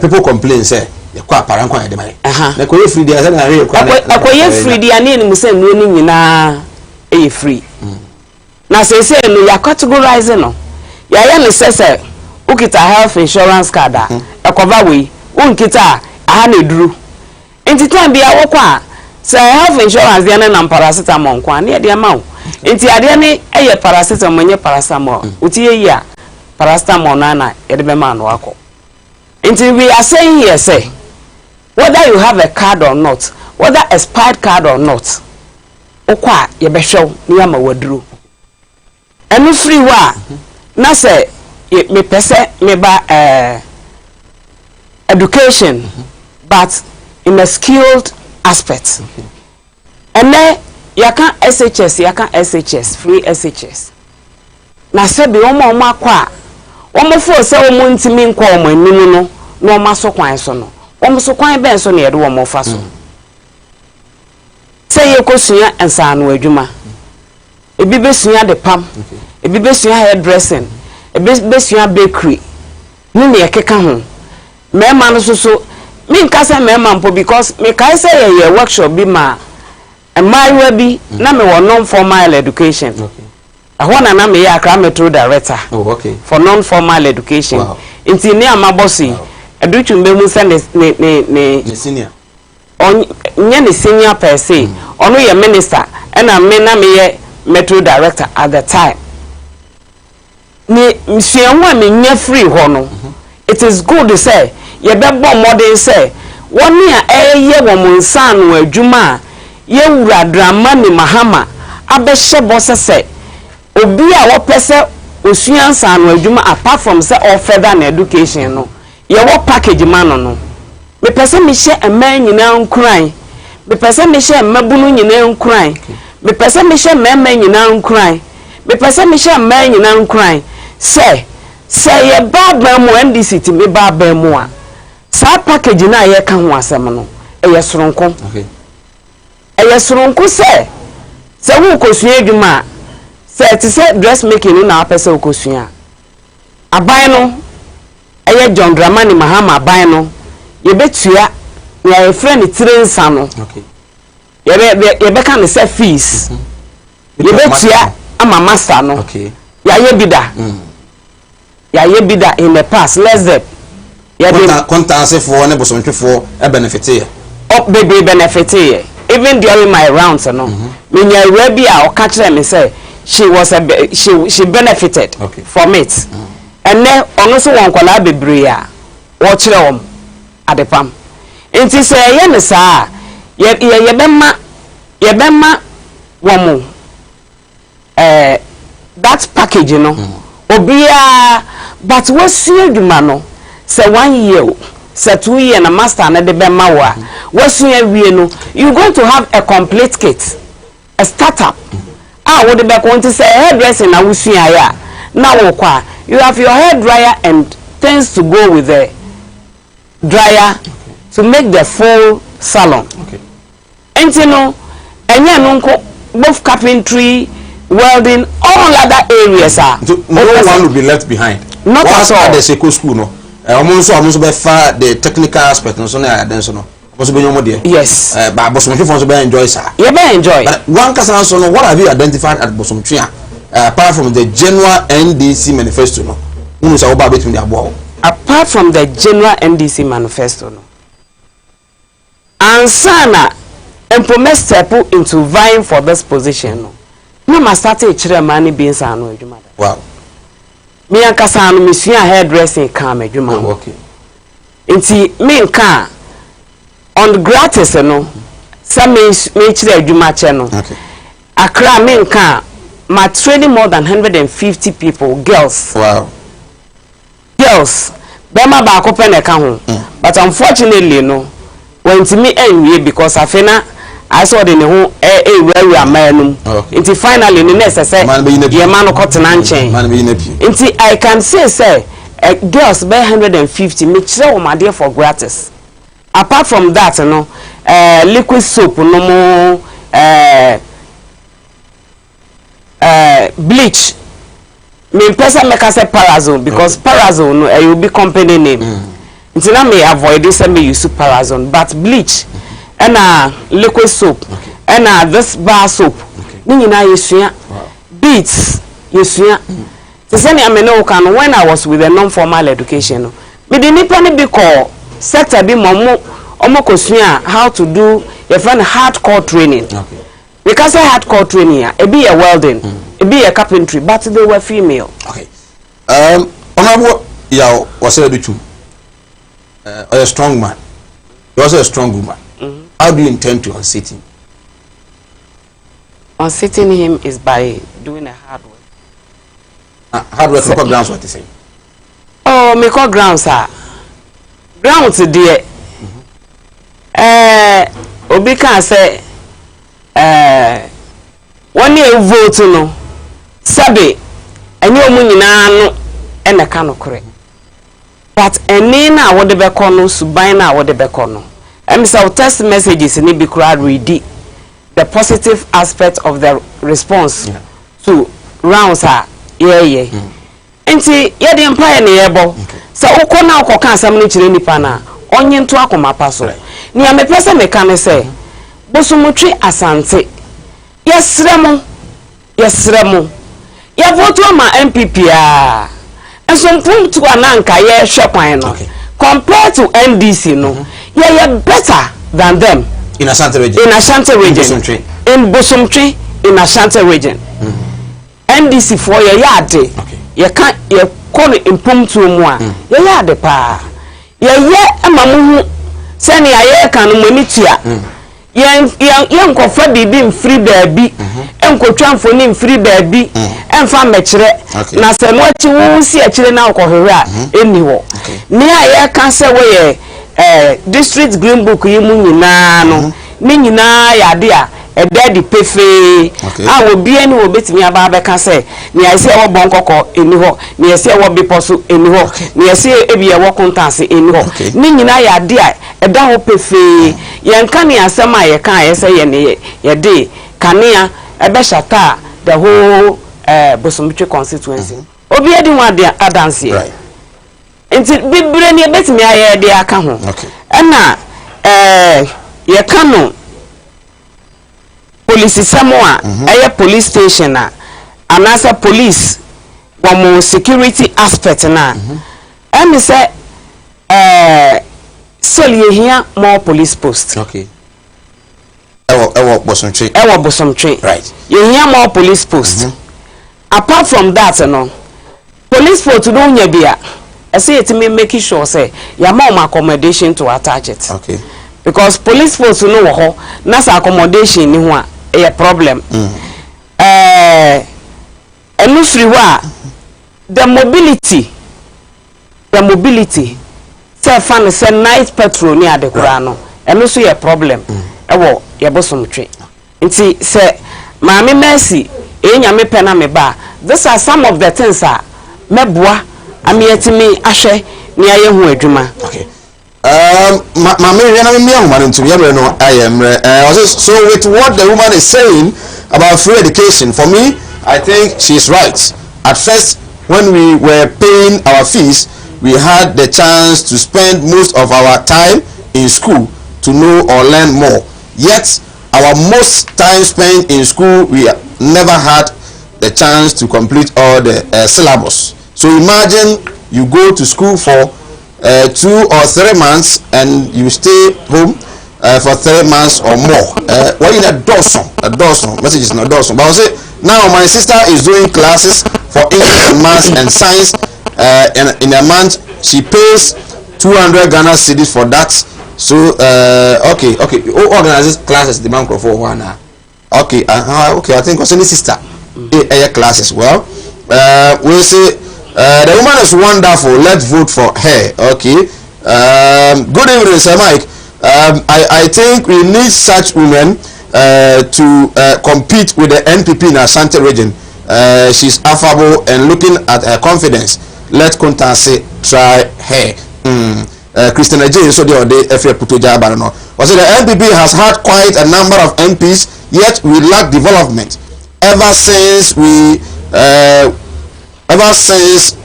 people complain say you kwa para nkwa de mai na go free there na re kwa na free there na ni say no ni nyina e free na say no ya categorize no ya no say ukita health insurance card e cover we unkita aha na eduru Inti time bia wokwa say health insurance dey na paracetamol kwa na dey ma wo inti ade ne eye paracetamol nye paracetamol uti ye ya paracetamol na ye dey be ma no akọ inti we are saying here say whether you have a card or not whether expired card or not okwa ye be hwew ni ya ma waduro enu free wa na say me pese me ba education but in a skilled aspect. Okay. And then you can SHS, free SHS. Na se bi omo kwa Omo fo se omo ntimi nkwa omo anim no no maso kwan so no. Omo so kwan ben so ne yede omo fa so. Se ye kosua ensa no adwuma. Ebi besua de pam. Ebi besua hairdressing. Ebi besua bakery. Ni ne ekeka ho. Mema no so me nkasa mema mpo because me kai say ye workshop bi ma emaiwa bi na me wo non formal education. Okay. Ahona na me ya akra metro director. Oh, okay. For non formal education. Wow. Inti ni amabosi educhu mbemu se ne senior. Nye ne senior per se. Ono ye minister na me na me ye metro director at the time. Ni msienwa me nya free ho no. It is good to say ye bebo modern say woni a eye wo monsan no adwuma ye wura drama ni mahama abehye bosese obi a wo pese osua san no adwuma apart from say all further na education no ye wo package man no me pese me hye eman nyina nkuran me pese me hye mabunu nyina nkuran me pese me hye mema nyina nkuran me pese me hye eman nyina nkuran say ye baba mo NDC ti me baba mo a sa package na ye ka ho asem no eye soronko. Okay. Eye soronko se wo kosua adwuma se ti se dressmaking na apese wo kosua aban no eye John Dramani Mahama aban no ye betua na ye friend tirensa no. Okay. Ye be kan se fees ye betua ama master no. Okay. Ya ye bida in the past less than contact for ne bosomtwefo e benefit here. Baby benefit here. Even during my rounds no. Me nya bi a o ka kire me say she benefited from it. And then ono so won kwala bebre a wo kire wom adepam. Enti say ye ne saa ye bema womo that package no obia but what see adwuma no say 1 year say 2 year na master na de bema wa what see wie no you going to have a complete kit a startup what the back want to say hairdressing na wusua ya na wo kwa you have your hair dryer and things to go with the dryer to make the full salon. Okay. And you know enya no nko both carpentry welding all other areas are no one will be left behind. Not at all. The seco school no almost be far the technical aspect no so na den so no also be your there. Yes. But Bosomtwe for be enjoy sir. You be enjoy. But one person so no what have you identified at Bosomtwe apart from the general NDC manifesto no who say oba between the abo apart from the general NDC manifesto no ansana employment step into vying for this position no na ma start e kire mani bi nsa no adwuma da. Wow. Me ankasa no mesua hairdressing ka ma adwuma. Okay. Nti me nka on gratis no sa me kire adwuma che no. Okay. Akra me nka ma training more than 150 people girls. Wow. Girls bema ba ko pene ka ho. But unfortunately no when to me anyway because afena I saw the who where are manum. Until finally the next say your man cotton and chain. Until I can say girls by 150 make sure my dear for gratis. Apart from that, you know, liquid soap no more bleach. Me person make us say Parazone because Parazone no will be company name. Until I may avoid this and may use Parazone, but bleach and liquid soap and this bar soap. Nina yesua beats yesua. The same I mean when I was with a non-formal education. Me the nipa ni be call sector be momo omokosua how to do your friend hardcore training. Okay. Because I hardcore training it be a welding, it be a carpentry, but they were female. Okay. Honorable Yao was said to a strong man. You're also a strong woman. How do you intend to unseat him? Unseating him is by doing a hard work. Hard work for grounds what you say? Oh, me call grounds sir. Grounds dear. Obi can say one year vote no. Sabe, and you nyina no ene ka no kore but eni na wo de be kono suban na wo de be kono em say text messages ni be kura read the positive aspect of the response to rounds are yeah enti ye de empire ne yebo so ukona ukoka asam ni kire nipa na onye nto akoma pa so ni amepese meka ne say bosomotwe asante yesremo ya vote ma MPP a enso puntu ananka ye hwekwan no compared to NDC no ye better than them in Ashanti region in Bosomtwe in Ashanti region NDC for ye yade ye kan ye kono impumtu mu a ye yade pa ye amamuhu sene ye kan no manitua ye nkofa bibi mfiri baabi enkotwa mfoni mfiri baabi emfa mekire na se no achi wo si akire na okohwe a eni ho ni a ye kan se we ye district green book yi mu nyina no ni nyina ya de a edadi pefe a obi eni wo betimi aba be kan se ni ase wo bonkoko eni ho ni ase wo biposo eni ho ni ase ebi ye wo kontanse eni ho ni nyina ya de a eda ho pefe ye nka ni asema ye kan ye se ye ne ye de kanea ebe shata the whole Bosomtwe constituency obi edi wa de adanse enti bibre ni betimi aye de aka ho na ye kanu police samoa police station na anasa police wo security aspect na emi say so ye here more police post ewo Bosomtwe right ye here more police post apart from that no police force do nya bia I say it me make sure say ya more accommodation to attach it because police force no wo ho na sa accommodation ni ho a a problem enu free wa the mobility say fan say night patrol ni adekura no enu so ye problem ewo ye Bosomtwe nti say maami mercy enya me pena me ba these are some of the things meboa amiyetimi ahwe ni aye hu adwuma Mama, so with what the woman is saying about free education, for me, I think she's right. At first, when we were paying our fees, we had the chance to spend most of our time in school to know or learn more. Yet, our most time spent in school, we never had the chance to complete all the syllabus. So imagine you go to school for 2 or 3 months and you stay home for 3 months or more. What in a dozen message is not dozen. But I say now my sister is doing classes for English and maths and science. In a month she pays 200 Ghana cedis for that. So okay. Who organizes classes? The man for one. Okay. I think was any sister. Classes. Well, we'll say. The woman is wonderful. Let's vote for her. Okay. Good evening, Sir Mike. I think we need such women to compete with the NPP in Ashanti region. She's affable and looking at her confidence. Let Kontanse try her. Christina J. So the NPP has had quite a number of MPs, yet we lack development. Ever since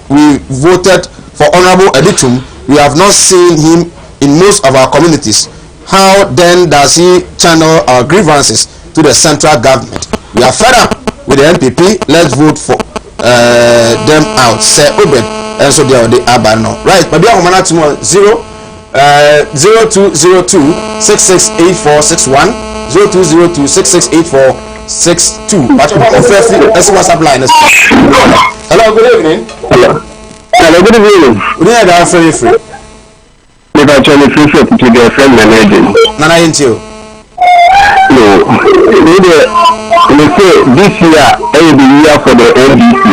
we voted for Honorable Editum, we have not seen him in most of our communities. How then does he channel our grievances to the central government? We are fed up with the NPP. Let's vote for them out. Say Uben and so they are the Abano. Right, but we are 0202 668461 0202 668462. But WhatsApp line. Hello, good evening. Hello, good evening. We are down free. We are trying to free to the friend managing. Nana into you. No, we say this year will be year for the NDC.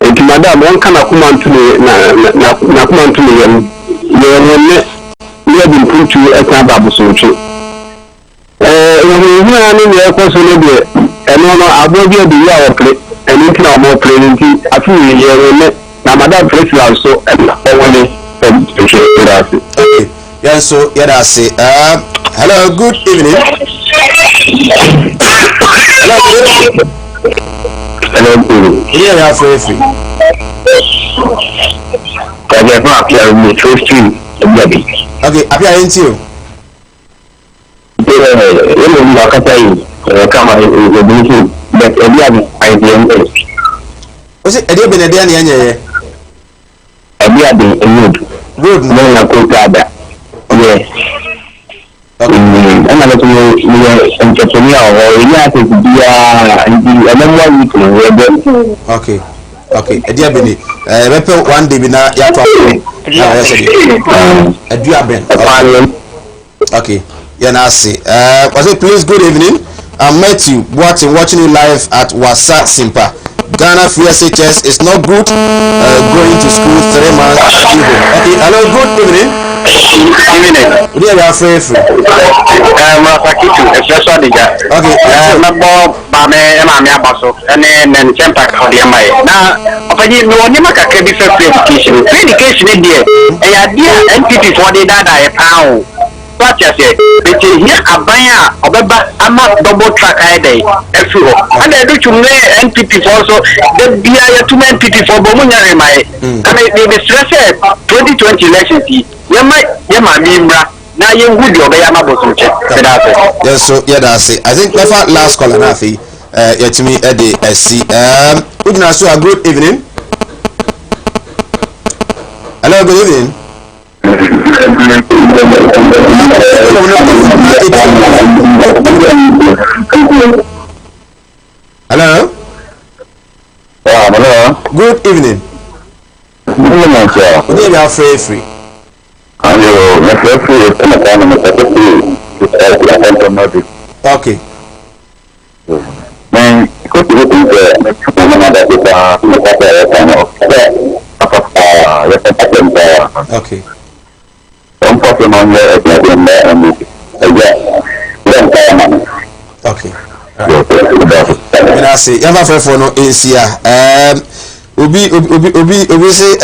And madam, one can come on to me, we have been put to a Babu Sochi. We are in the question of the and no, I will be the year of anything about planning. I feel here. Now, Madam President, so only okay. Yeah, so yeah, that's it. Hello, good evening. Hello, good evening. Yeah, we are free. Okay, appear into you. Was it a dear Benedian? Good, no, yes. And I let you entrepreneur or okay, okay. A dear Benny, one day, okay, Yanasi. Was it please? Good evening. I'm Matthew watching you live at Wasa Simpa. Ghana FSHS is not good. Going to school 3 months. Okay, hello, good evening. We are free. What you say? It is here a buyer of I'm not double track ID. And I do to me NPP also the BIA to men PP for Bomunya. I mean, the stress 2020 election. Yama Mimbra. Now you would your Bayama Bosu. Yes, so yeah, that's it. I think the last call Nafi, yet me a day. I see. Good a good evening. Hello, good evening. Hello. Hello. Good evening. We are free. Okay. Okay. Okay. When I say, "Yama for no is here." Obi say,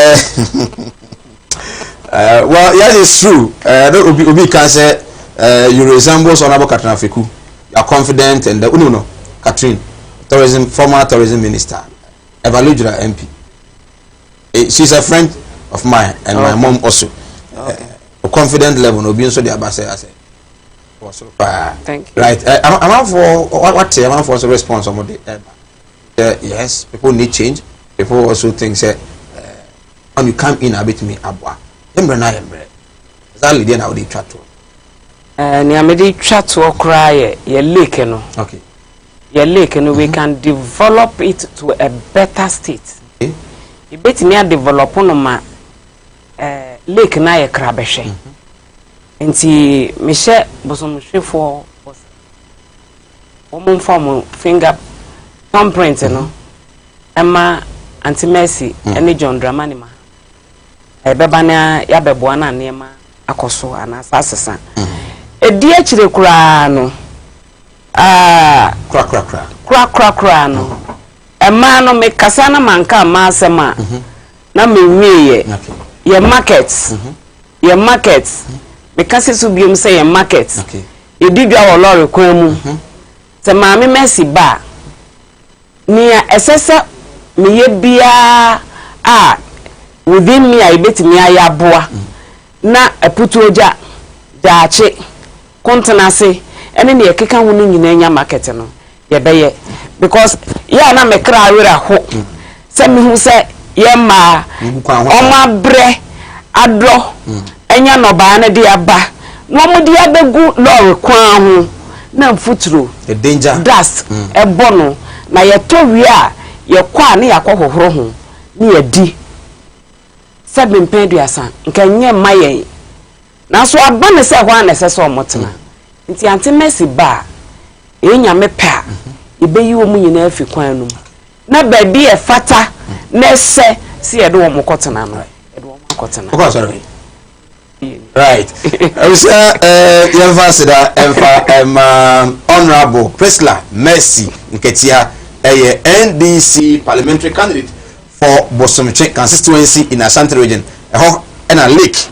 well, yes, it's true. Obi can say, you resemble Honorable Katrina Feku. You are confident, and no, Catherine, former tourism minister, Evaluator MP. She's a friend of mine, and my mom also. A confident level, no being so the Abase. I say. Thank you. Right. I'm for what I'm for response on the yes, people need change. People also think that when you come in a bit me abwa. Exactly then I would chat to. Niamedi chat to cry ye lake no. Okay. Ye lake no we can develop it to a better state. Okay. You bet me a develop on ma lake na ye krabehwe. Nti me hye bosomhwefo omon form finger thumbprint no ema anti Mercy ene John Dramani ma ebeba na ya beboa na nema akoso ana asasa edi akire kura no kra no ema no me kasa na manka ma asema na me wiye ye market because so biom say a market okay e didwa wo lorry kwan mu se maame Mercy ba nia esesa me ye bia within me I betimi ayaboa na aputu oja daache kontenase ene ne ekeka hu no nyina nya market no ye beye because ya na me kra awera ho se me hu se ye ma oma bre adro enya no ba na dia ba no mo dia begu lorry kwan ho na mfuturo the danger dust ebono na ye to wi a ye kwa na yakwohohoro ho ni adi sabin penduasa nka nye maye na so aba ne se ho na se so motena nti anti Mercy ba enya mepa ibeyi wo mu nyina afi kwan no na ba bi e fata na se si edo wo mokotena no edo wo mokotena okay sorry right I was Honorable Priscilla Mercy Nketia a NDC parliamentary candidate for Bosomche constituency in Ashanti region. And a lake,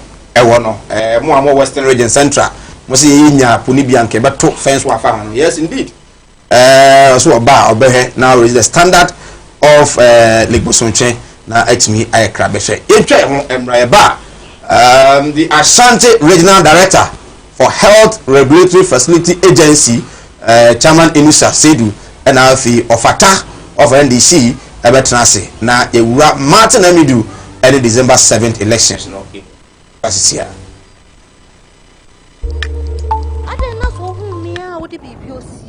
more Western region central. Must nya puni bianke but top fence wafa. Yes, indeed. So a bar obehe now is the standard of Lake Bosomche. Now it's me I crabeshe. The Ashanti Regional Director for Health Regulatory Facility Agency, Chairman Inusa Sedu, and the Ofata of NDC, Ebetrasi. Now, Martin Amidu at the December 7th election. Okay. That's here.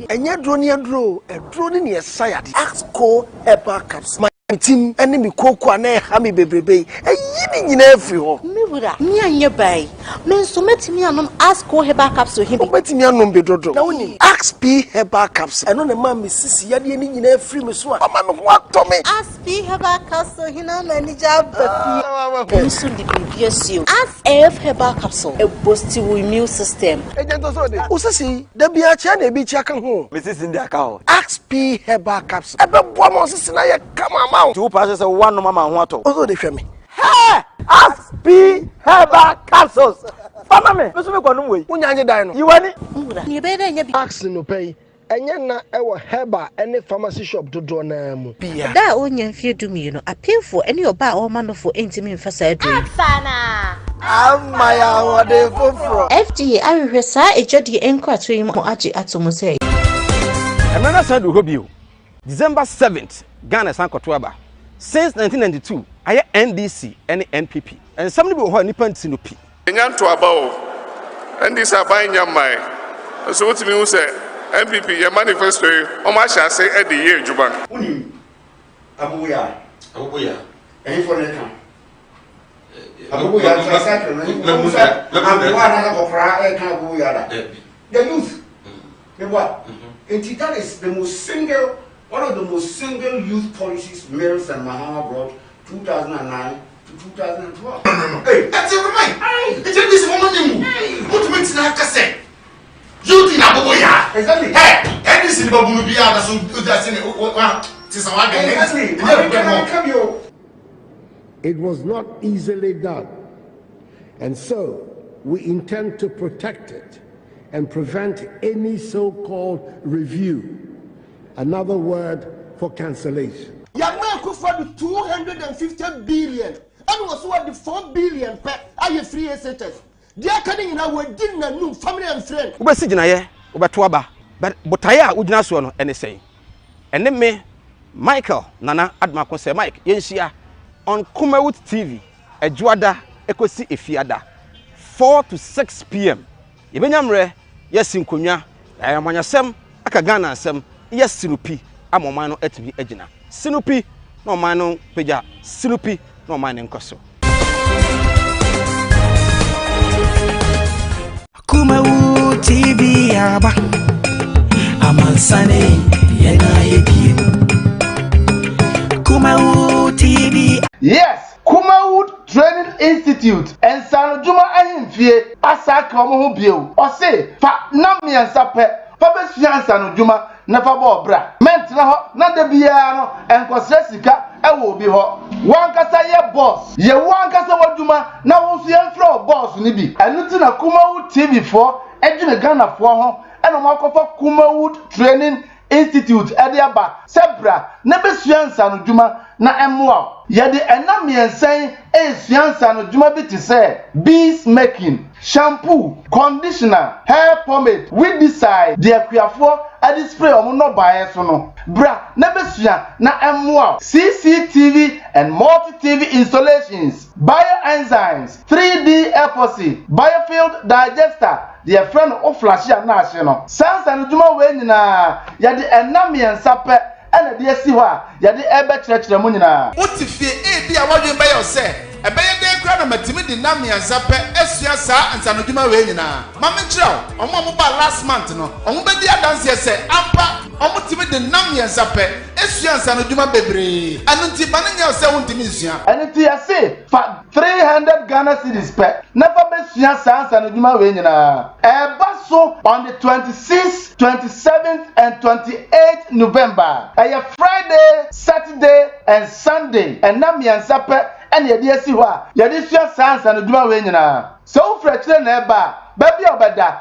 And yet, drone a drone near Sayat. Axco Epa Caps. My team enemy cocoa and hammy baby, a yin in every home. Me and your bay. Men so met me and ask co heba caps to him. Bet me and Bedro. Now, ask P heba caps. And on a mammy, Sissy, Yadi in every Miss one. What Tommy? Ask P heba caps to him and job. But soon the previous you. Ask F heba capsule. A boosty immune system. Usasi, there be a channel be checking home. Mrs. in the account. Ask P heba caps. A bomb sister, come out. 2 passes of 1 mama water. Also, they show me. Hey! Ask P Herbal Capsules. Mama, me so me kwanu we. Unyanye dan no. Yiwani. You better nya bi. Ask no pay. Enya na ewo Herbal any pharmacy shop dodo na mu. Da onya fie dum yi no. Appeal for any oba o man for entimi mfasa adru. Afana. Amaya wode foforo. FDA ahwehwe sa ejodi enkrato yi mo agi atomo say. Emana sa do hobio. December 7th, Ghana san kotoaba. Since 1992, I NDC and NPP. And somebody will hold Nippon Sinopi. Nyan to about NDC are buying your mind. So what you say, NPP, your manifesto, how much I say at the year, Juban. Abuya. And for the time. Abuya, the youth. The what? And that is the most single. One of the most single youth policies Mills and Mahama brought 2009 to 2012. Hey, that's your mind. It's a this woman. What makes now cassette? Youth in Abuya. Exactly. Hey, and this is the Babubia that's in it was not easily done. And so we intend to protect it and prevent any so-called review. Another word for cancellation. Yagman could for the 250 billion. And was what the 4 billion per aye free centers. They are coming in our dinner, new family and friends. Uba sijina ye, uba tuaba. But botaya ujina suono anything. And then me, Michael, Nana, Adma Kose, Mike, Yenshia, on Kumawood TV, a Juada, Ekosi Efiada, 4 to 6 p.m. Yebenyamre, yes in Kunya, I am on your sem, Akagana sem. Yes, Sinupi, I'm on mine at me edgina. Sinupi, no mine peja, Sinupi, no mine in Koso. Kumawood TV aba Amansane yena yedi Kumawood TV. Yes, Kumawood Training Institute and San Juma Ahimfie asaka omo bio. O say fa na miansape fa be fiansa no Juma na fa bo bra ment na ho na da bia no enkosre sika ewo bi ho wan kasa ye boss ye wan kasa waduma na wo so ye fro boss ni bi enu ti na Kumawood TV for edwene Ghana for ho eno makofa Kumawood Training Institute ediaba sebra na be suansa no dwuma na emwa ye de enam yensen suansa no dwuma bi ti se bees making, shampoo, conditioner, hair pomade, weed decide the akuafo adi spray omo no bae so no bra na be sua na emwa CCTV and multi-TV installations, bioenzymes, 3D epoxy, biofield digester the friend of flash ya na ahye no sansa no dwuma we nyina ya de enam yensape ana de asi ho a ya de ebe kyerɛkyerɛ mu nyina Utifie bi a wadwen bɛ yɛ sɛ ɛbɛyɛ den kra na matimi de nam yansape asua saa ansanodwuma we nyina ma me kyerɛw ɔmo ba last month no ɔmo bɛ di adanse sɛ ampa omutimi de nam yensa pe esua nsa no dwuma bebre anunti mananya se wontimi nsua anunti ya se fa 300 Ghana cedis pe never be sua sansa no dwuma we nyina so on the 26th 27th and 28th November Friday, Saturday and Sunday and nam yensa pe and ye dey si ho a ye dey sua sansa no dwuma we nyina so frechre na eba baby obeda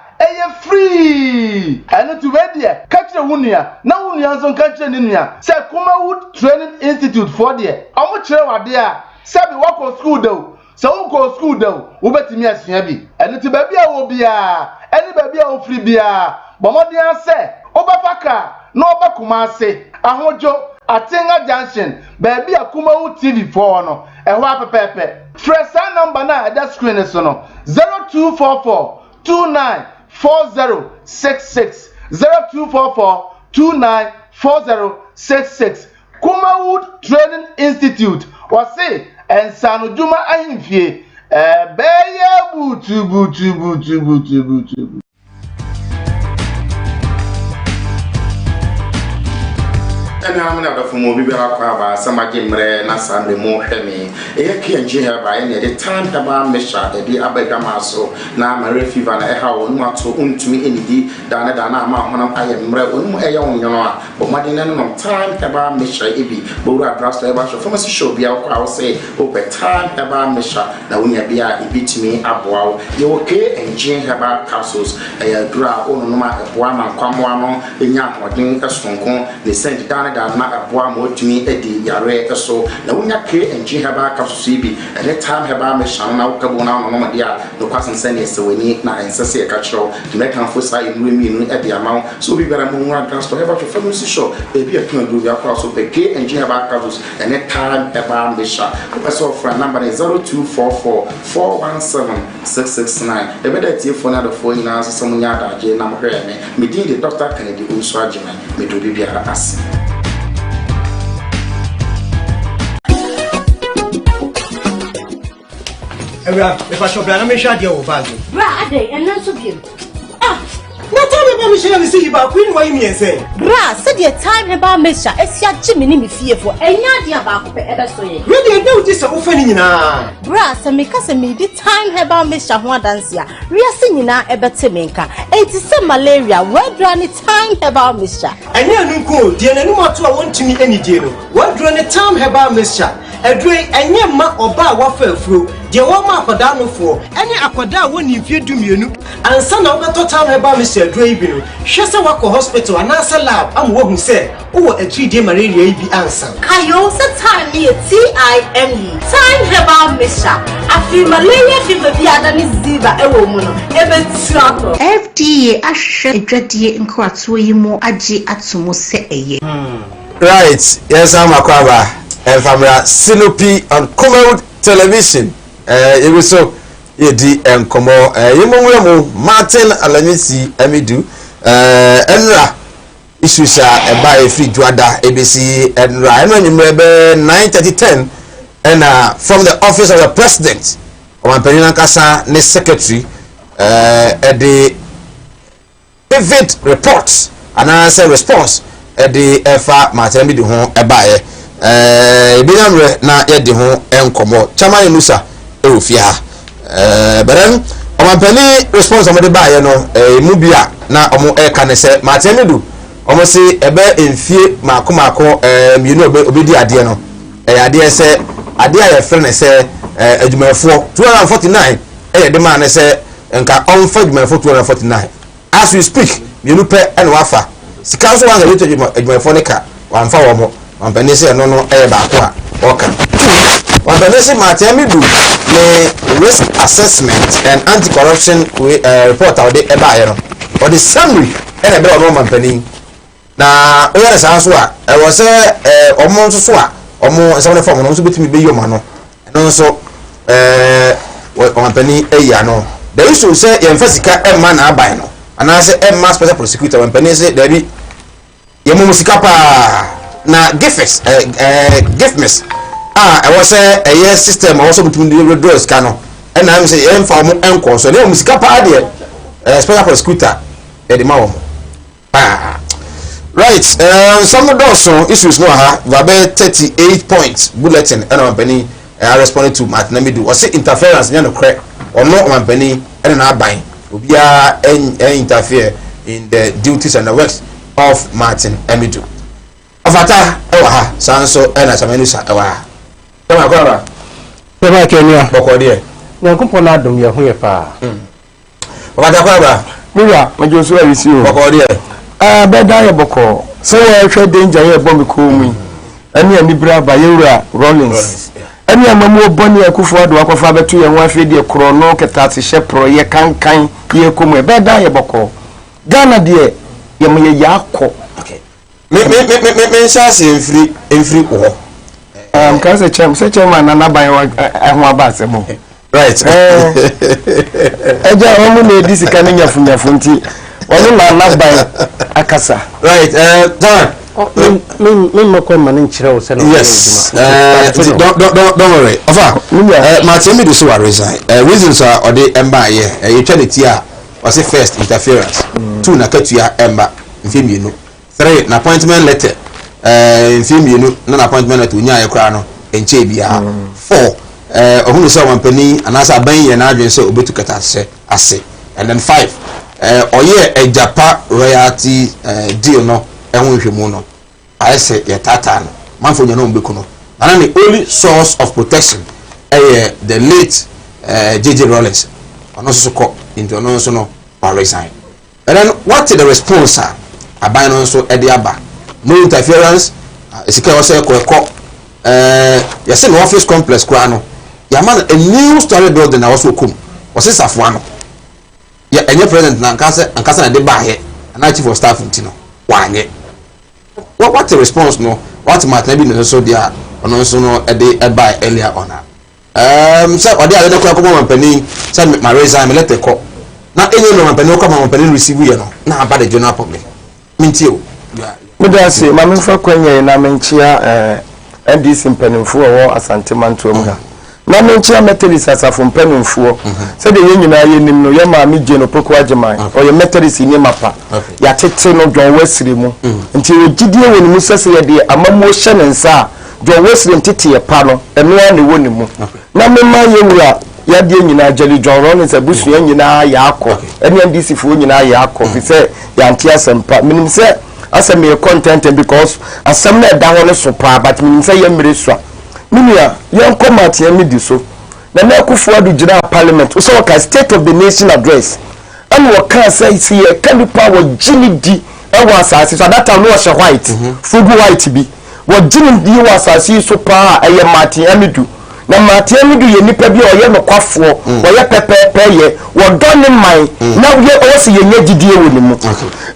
free and to wait there catch the wunia now wunia so catch the nunia say Kumawood Training Institute for there omo kire wade a say be work school though so go school though wo betimi asua bi and to baby a wo bia any baby a wo free bia bomodian say obafaka no obakumase ahojo Atenga Junction baby a Kumawood TV for no ehwo apepepe fresh number na that screen is no 0244 294066 0244 294066 Kumawood Training Institute wase ensano juma ahimfie beye butu and I'm not from Mobile some Jimre, Nasa, the more Hemi, a Kianji have by any the time about Mesha, the Abegamaso, now Mary Fever, and how not so to me any day, Dana Mount, I am a young, but Madina no time about Mesha, Ibi, Bora Brasta, from a show be out, I'll say, over time about Mesha, now when you be a bit me up wow, you okay and Jane about castles, a draw on a Boama, Quamano, the Yan, or Ding, a strong, they sent down. Na aboa mo tumi edi yare eso na wonya ke enji haba kapsusu bi ene time haba me shan na wokabo na no no dia no kwasen sene se weni na ensese e ka kiro me kan fo sai nuru mi nu e dia mawo so bi gara mo nwa transport haba to family show e bi atun do ya kwa so pe ke enji haba kapsusu ene time haba me sha so for number 0244 417 669 e be da tie phone na do phone na so mo nya da je na mo hwe me din de Dr. Kennedy Unso Agyeman me do bi biara as if I shop, I'm not sure you're value. Brad, and not so beautiful. Ah, not tell me about Michelle see about Queen. Why me say? Brad, said your time about Misha. It's your Jimmy me fearful. And you're the about ever so. Really, do this offending now. Brad, and me cousin me the time about Misha one dance ya. We are singing now about Timenka. It is some malaria. Where do any time about Misha? And you go, dear, no more to I want to meet any deal. What do any time about Misha? A drink and your ma or bar waffle through. The one mark for down for any aquada when you fear to me, and son of the total about Mr. Draven. Shasta Wako Hospital and answer lab. I'm what who said, oh, a 3-day malaria be answer. Kayosa time near TIME. Time about Misha. I feel malaria fever be than is Ziva a woman. Ever trouble. FDA Asher Dready in Kwatuimo Aji Atsumo say. Right, yes, I'm a crabber. And from Sinopi on Kumawood Television. You so yedi enkomo yemomremo Martin Alamisi Amidu enra issues eba efi juada ABC enra eno nyimrebe 9:30 and from the office of the president Omanpenina Kasa ne secretary the vivid reports and answer response the efa Martin Amidu ho eba ebinamre na yedi ho enkomo chama Musa Eufia but then Omanpeni response of the buyer no mubia na omo can say Martinidu omo say ebe enfie makomako you know obedi ade no ade say ade aye friend say adwumafo 249 de man say nka onfa adwumafo 249 as we speak you pe and wafa sika so wan ga adwumafo ne ka wanfa wo mo Omanpeni say no ba ko a oka Wandanese Martinidu the risk assessment and anti-corruption report out the eba or the summary and a bit of Omanpeni. Now, we are so I was almost so almost some form also between be your mano and also Omanpeni no. The issue say Enfasica a man abino and I say a mass special prosecutor when Penny say there be Yamusikapa na gifts giftmas. I was a system also between the doors cano and I'm saying for uncle so they musika pa there special prosecutor the mawom Right, some of those issues no ha, vabe 38 points bulletin and company responded to Martin Namidu. Or say interference near no crack or no company and an buying. We are interfere in the duties and the works of Martin Namidu. Avata ewa sanso ena chamenusa ewa. Kama kwa Kama Kenya. Boko die. Nyankupo na adom ye ho ye pa. Avata kwa ba. Mira, majosu awisi o. Boko die. Beda ye boko. So we hwe danger ye bomb ko mu. Ani ani bra ba yewura Rollins. Ani amamu oboni akufo ado akwafa betu ye ho afedi e kro no ketati hye pro ye kankan ye komu. Beda ye boko. Ghana de ye me ye akọ. Me shasi enfri wo. Kan se chairman na ban wa ho abase mo. Right. Eja omu na edisi kan nyafu nti onu na ban akasa. Right. Dan. Me mako man nchire wo se no. Yes. Don't worry. Ofa. Martin me do so resign. Reasons are ode emba here. You try the tia was the first interference. 2 na katua emba mfimienu. 3 na appointment letter. Mfimienu na appointment letter unya yekra no enche bia. 4 ohunu se wampani anasa aban ye na adwen se obetu katase ase. And then 5 oye ejapa royalty deal no ehun hwemu no ayese ye tata no manfo nya no mbeku no ana the only source of protection the late JJ Rollins ono so ko into ono so no resign. And then what is the response aban no so ede aba no interference esika wo se ko ya se no office complex kwa no ya man a new story building na was okum was safo no ya enye president na ankasa na de ba he na chief of staff ntino wanye what the response no what Martin be no so dia ono so no ede eba earlier on so ode ade ko ko mampani say my resign me let ko na enye no mampani ko mampani receive ye no na aba the general public minti o Mudasi mama fa kwanya na menchia NDC mpanimfo wo Asante Mantom ha na menchia Methodist asafo mpanimfo se de yenyina yenim no ye ma me je no poko ageman o ye Methodist ni mapa ya tete no John Wesley mu nti ogidie woni mu sese ye de amamu hye ne nsa John Wesley ntete ye pa no eno ne woni mu na mema yewura ya de nyina Jelly John Rollins abusu nyina ya akọ ene NDC fo nyina ya akọ fi se ya ntia sempa minim se asem me content because asem na da ho ne so pa but me say yemre so minua yon commat yemi di so na na kufu adu gira parliament so ka state of the nation address and we can say see can power jini di e wa asase so that time no was white fugu white bi wo jini di wa asase so pa eye mati amidu na mati amidu ye nipa bi o ye no kwafo o ye pepepe ye wo don ni man na ye o se ye nyagidie woni mu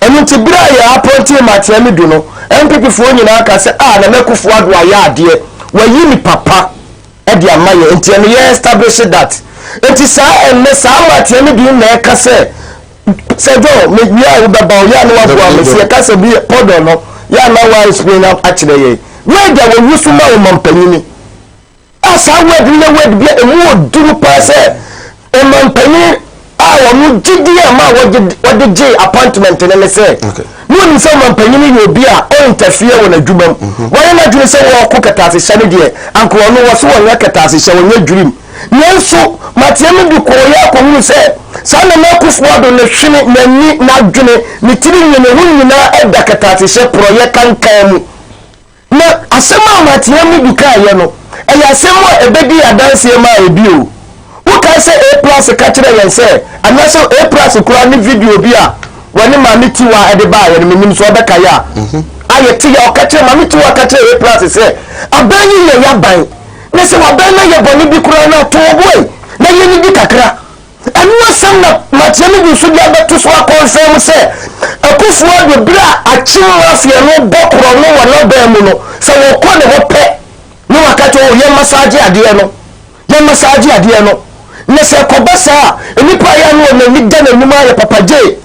enu ti bra ya appointee mati amidu no MPP fo nyina aka se na mekufu adu aya ade wa yini papa e dia maye enti enu ye establish that enti sa enne sa mati amidu na e ka se do me ya u baba o ya no wa bo me se ka se bi podo no ya na wa explain up akire ye we dia wo yusu ma wo mampanyini asa word ni word bi e mu duru pa se e mampanyini wo mu gidi ma wo de appointment ne se no ni se mampanyini yo bi a o interfere wona dwumam wo na dwure se wo ko katase hye de anko no wo se wo nya katase hye wo nya dwurim nenso matiam du ko ya ko hu se sa na na kufu ado ne hwene na ni na dwene ni tiri nyene hu nyina eda katase hye pro ye kankan mu na asema matiam du ka ye no e ya asema ebedi adanse ma ebi o wo ka se A+ ka kire yen se anaso A+ kura ni video bi a wani mami tiwa ede ba ye ni nim so be ka ya aye ti ya o ka kire mami tiwa ka kire A+ se abanyi ye ya ban na se wa ban na ye boni bi kura na to boy na ye ni bi kakra anu asam na matiam bi so dia beto so confirm se akufu ado bra achiwa afia no bokro no wala ba mu no se wo ko ne ho pe no wakato ye massage ade no ne se ko basa enipa ya no na ni da na numa ya papaje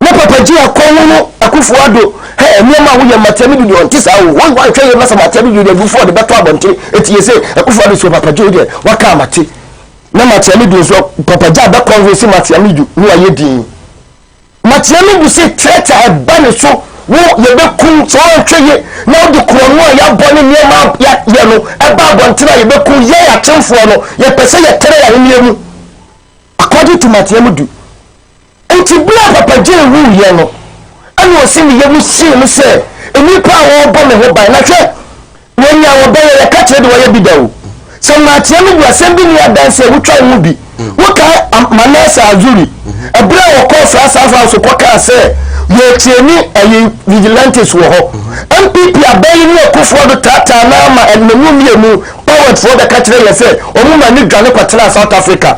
na papaje akonu no akufu ado ni ma wo ye matiam bi on tisa wo wa twa ye masa matiam bi de before de beto abonte eti ye se akufu ado so papaje de waka amate na matiam bi so papaje ba convince matiam bi no aye din matiam bi se treta e ba ne so wo ye be kun so antwe na de krono ya bone niema ya no eba bontena ye be kun ye ya temfo no ye pese ye tere ya niemu according to Matthew du enti bla papa je wu ye no ani osimi ye mu si mu se enipa wo bo me ho ban na hwe wonya wo be ye ka kire de wo ye bidawo so Matthew du asem ni adanse wutwa mu bi woka manasa azuri ebra wo ko fra so koka se ye tieni ayi vigilantes wo ho MPP abayi ni okufo do tata na ma enemu mienu power for the country le say omu ma ni dwane kwatena South Africa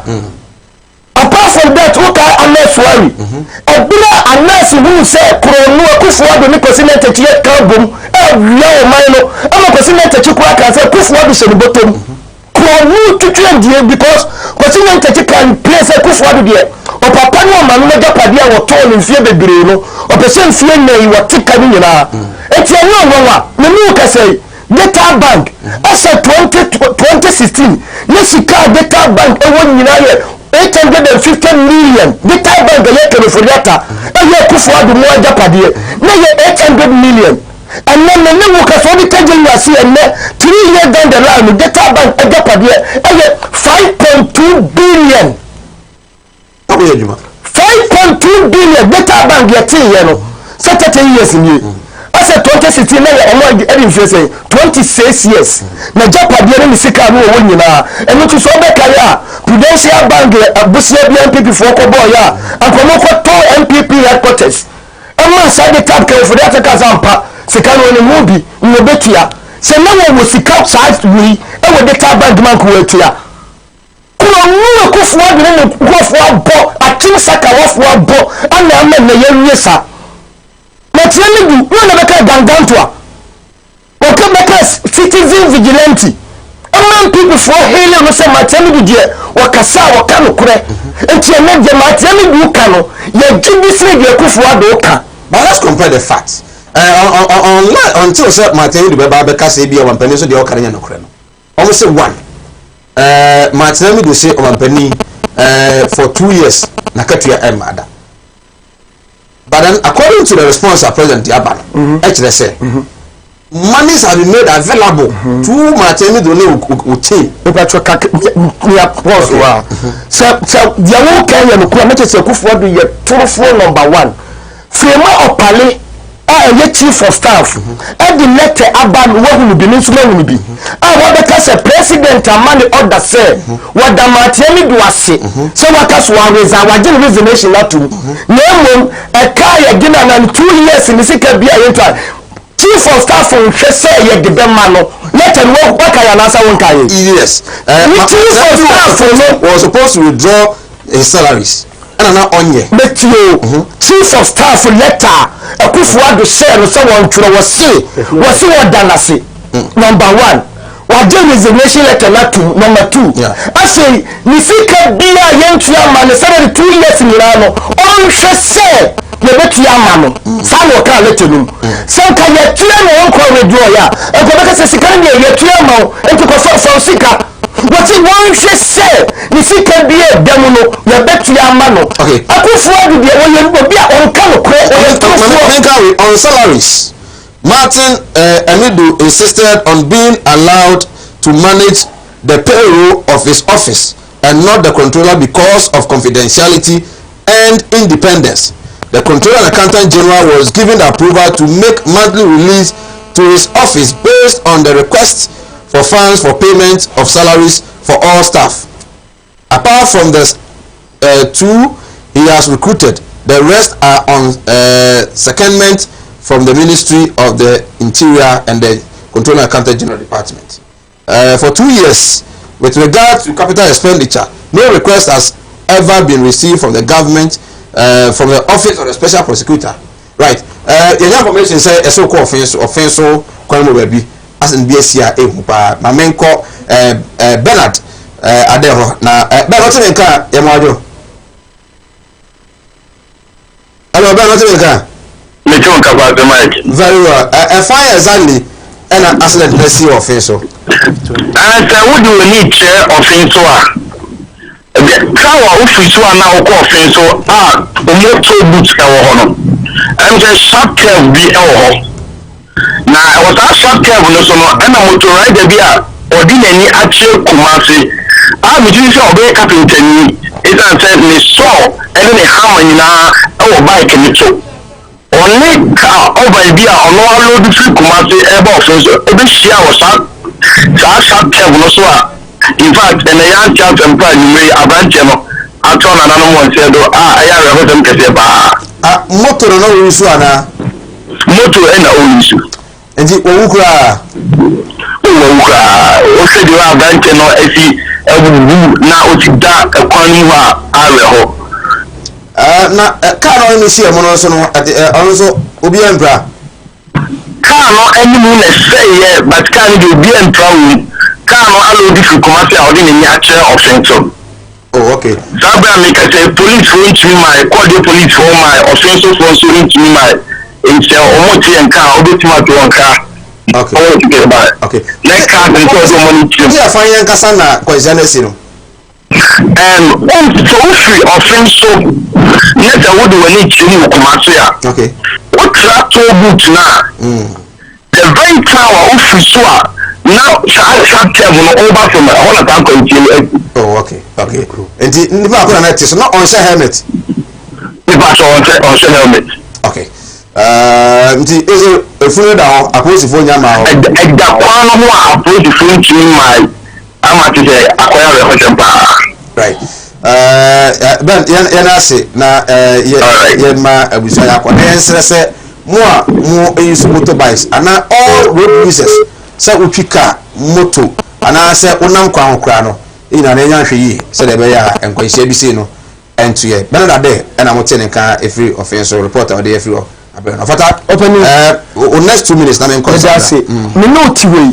apart from that woka aneswari ebra anasi hu say kronu okufo do ni president tie kabom ya o maino ama president chikwa ka say okufo do se botom kronu tutwendie because president can place okufo do there o papa no ma no japade a wo ton mfie bebre no o pese mfie nei wo tika ni nyina eti enyo nwa me mu ka say data bank as 2016 ne sika data bank e wo nyina ye 850 million data bank ye keleforiata e ye okufo do mo japade ne ye 800 million and then the new workers only taking you see and 3 years down the line data bank e japade e ye 5.2 billion 5.2 billion data bank yet here no 30 years in you as a 2016 na omo e dey say 26 years na japade ni sika no wo nyina eno to so be carry Prudential Bank abusia bi MPP for ko boy ya akomo ko to MPP headquarters amma sa de tap ke for that ka zampa sika no ni mu bi no betia se na wo sika size wi e wo data bank man ko wetia no kufu adu ne kufu abo atim saka wafu abo ana ama na yewisa na tieni du no na beka gangantoa o ke beka citizen vigilante ama people for hele no se matemi du die o kasa o ka no kure enti ene de matemi du ka no ye gibisre de kufu adu ka. But let's compare the facts until say matemi du beka se bia wampani so de o kare nya no kure no almost say one Martinelli do say Omampani for 2 years Nakatuya Emada. But then according to the response of President Yaban, actually say monies have been made available to Martinelli do no team. So the whole Kenya no kwa meche se kufu do ye toro number 1. Frema Opale a chief of staff and the letter about what will be will be what because a president and money order say what the Martinelli do say so what us one is our resignation not to name a car again and 2 years in the second be a chief of staff from say ye the man let and what can answer one guy. Yes, chief of staff was supposed to withdraw his salaries and now on ye but you chief of staff letter Akufuado say no someone tro was say what dana say number 1 what resignation letter number 2 I say ni sika bia yentua man say 2 years ni no on hwe say ye betua ma no sa no ka letter no say ka ye tua no on ko radio ya e ko be say sika ni ye tua ma o ko so sika what you want to say ni sika bia demu no ye betua ma no Akufuado bia wo ye bia on ka no on salaries. Martin Amidu insisted on being allowed to manage the payroll of his office and not the controller because of confidentiality and independence. The controller and accountant general was given the approval to make monthly release to his office based on the request for funds for payment of salaries for all staff. Apart from the 2 he has recruited, the rest are on secondment from the Ministry of the Interior and the Controller Accountant General Department. For 2 years, with regard to capital expenditure, no request has ever been received from the government, from the Office of the Special Prosecutor. Right. The information says a so-called offense, as in BSCA, Mamenko Bernard Adeho. Now, Bernard, hello, Bernard. Very well. A fire exactly and an accident let's see offense. And what do we need chair offense? The power of this one now offense are motor boots. I'm a sharp curve be na was a sharp curve no so no and motor rider be a ordinary actual Kumasi I'm using obey carpenter ni it and said me saw and then hammer na bike ni so only car over be a on all the free Kumasi airbox so e share was sharp curve no so in fact and a young child and plan you may abandon I told another one said I have them to say motor no issue ana motor and no issue enti owukura o se di wa bank no esi ewu na o ti da ekwan ni wa are ho na car no ni si e mo no so no on so obi empra car no any mu na say yeah but car ni obi empra wu car no allo di Kumasi a odi ni ache offensive. Oh, okay. Sabra make say police want me my call the police for my offensive for so want me my in say omoti en car obetima to on car. Okay. I want to get about. Okay. Next car and so money to. We are fine kasa na kwezanesi no. So free offensive net would we need to Kumasi a. Okay. What tractor boot na. The very tower of so now sharp curve no over from all of that continue. Oh, okay. Okay. And the people are not so not on helmet. People are on helmet. Okay. Nti ezo efunu da ho aposi fo nya ma ho. Egda kwa no ho aposi fo nchi mai amati se akoya re ho tempa. Right. Ben yana se na ye ma abusa ya kwa ensere se mo use motorbikes ana all road users se utwika moto ana se unam kwa hokra no ina na nya hwe yi se de be ya enkwanhia bi se no entu ye ben na de na mo tene ka every offense reporter or the every Fata opening next 2 minutes na me consider say me no ti wey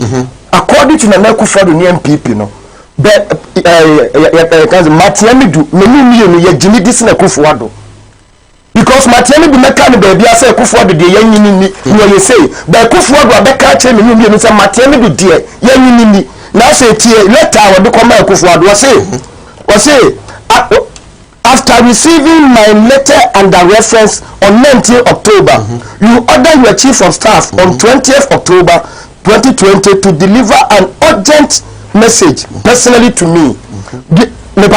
according to na Kufuor ni MPP no be kan Matiamidu me ni ye jimi dis na Kufuor because Matiamidu meka no be bia say Kufuor de yanyini ni you say be Kufuor do be ka che me ni say Matiamidu de yanyini ni na say tie letter wo de come Kufuor do say after receiving my letter under reference on 19th October, you order your chief of staff on 20th October 2020 to deliver an urgent message personally to me. When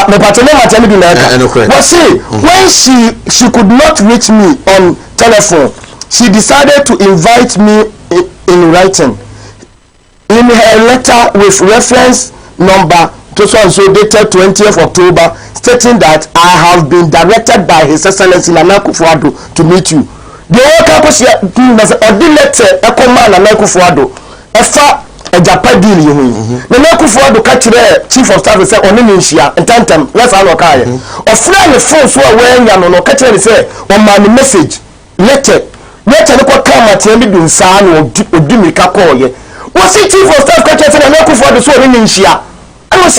she could not reach me on telephone, she decided to invite me in writing. In her letter with reference number so dated 20th October, stating that I have been directed by His Excellency Nana Kufuor to meet you. The whole campus letter Nana Kufuor efa Japan deal you. Nana Kufuor catch the chief of staff say on Indonesia and time let's all okay. Or friend the phone so when you no catch say on my message letter no come at me do san or dimika call ye. Was it chief of staff catch say Nana Kufuor so on Indonesia? I was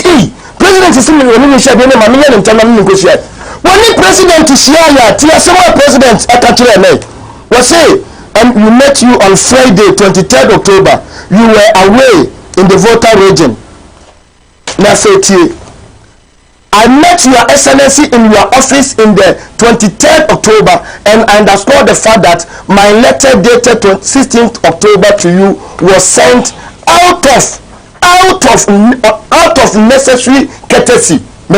president is still in the share name and negotiate. When the president is here, TSM president at was say, and we met you on Friday, 23rd October. You were away in the voter region. Now say I met your excellency in your office in the 23rd October and I underscore the fact that my letter dated 16th October to you was sent out of necessary courtesy. I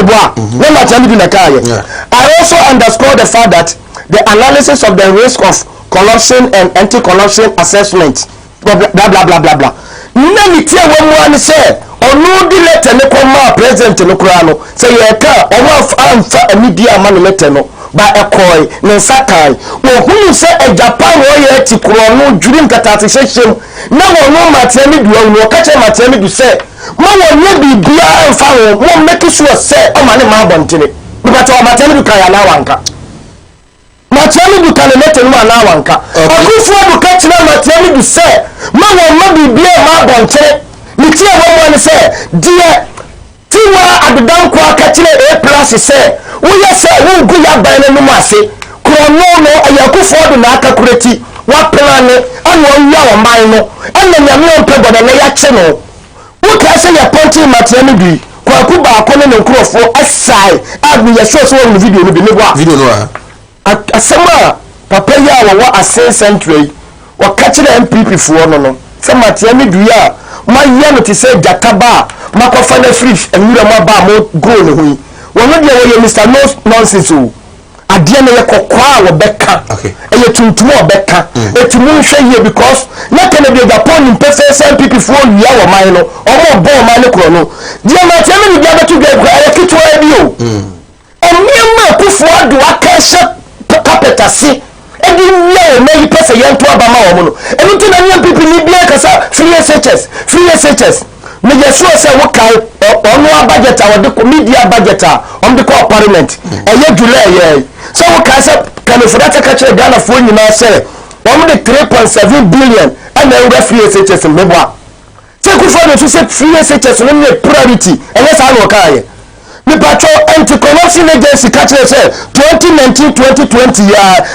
also underscore the fact that the analysis of the risk of corruption and anti-corruption assessment blah blah blah blah blah. Many tell one say or no the letter no come present no krano say you can or media man letter no by a coy no sakai who say a Japan royal ti krono during catasation now no matemi do no catch matemi do say ma won be bia fa won make sure say o ma ne ma bontene but o matemi do kan na wanka matemi do kan letter no na wanka Kufuor do catch na matemi do say ma won ma be bia ma bontene ni tie won say dear tiwa adedan kwa kachire A+ say wo say wo gu ya ban no mu ase krono no Kufuor do na aka kureti wa plan ne anu ya o man no anu nyame on pe bodo na ya che no wo ka say ya ponti Matiami bi kwa ku ba ko ne nkrofo asai abu ya show so no video no bi ne wa video no asema papa ya wa ase century wa catch the MPP for no se matia me dua ma ya no te se jakaba ma ko fa na fridge enwura ma ba mo grow ne hu wono de wo Mr. No nonsense o ade na ye kokwa wo beka eye tuntum wo beka etumu hwe ye because na kana be Japan in person MPP for ya wo man no omo bo man ne kro no de ma tia me bia betu ga ya kitwa bi o oniema kufu adu akasha kapetasi edi ye na yi pese ye nto aba ma wo no eni to na nyam pipi ni bia kasa free SHS me je so se wo kai ono budget a wo de media budget a on the parliament eye July ye so wo kai se kan for that ka chere Ghana fo nyina se wo de 3.7 billion and na free SHS mbwa se ku fo de se free SHS no ne priority eye sa no kai the patrol anti-corruption agency catch say 2019-2020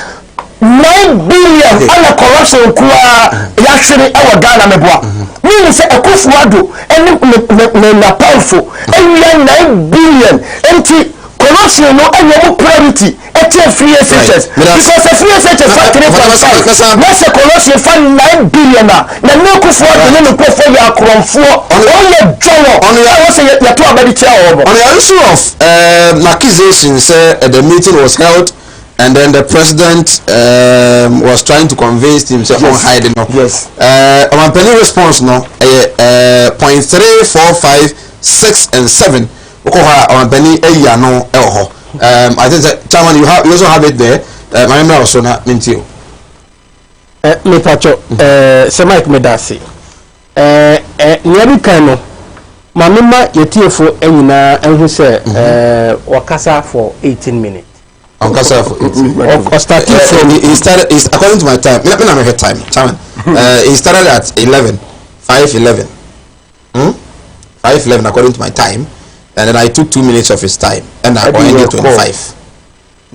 9 billion on corruption kuwa yashiri ewa Ghana meboa mean say Akufuado eni na powerful eni 9 billion anti-corruption no any priority free SHS because the free SHS for 3.5 that's a corruption for 9 billion na Kufuado no ko for ya kronfo on your journal on your say ya to abedi chair over on the issue of accusations the meeting was held and then the president was trying to convince himself on hiding up. Yes. On penny response no 0.3, 4, 5, 6 and 7 on penny no I think that Chairman you also have it there. My name also not mentio. Me pacho Mike Medasi. Nyabi kano mamima yetiefo enyina enhu se wakasa for 18 minutes. On Kasa for 18 minutes. He started according to my time. Let me know my time. Chairman. He started at 5:11. 5:11 according to my time. And then I took 2 minutes of his time, and I ended 25.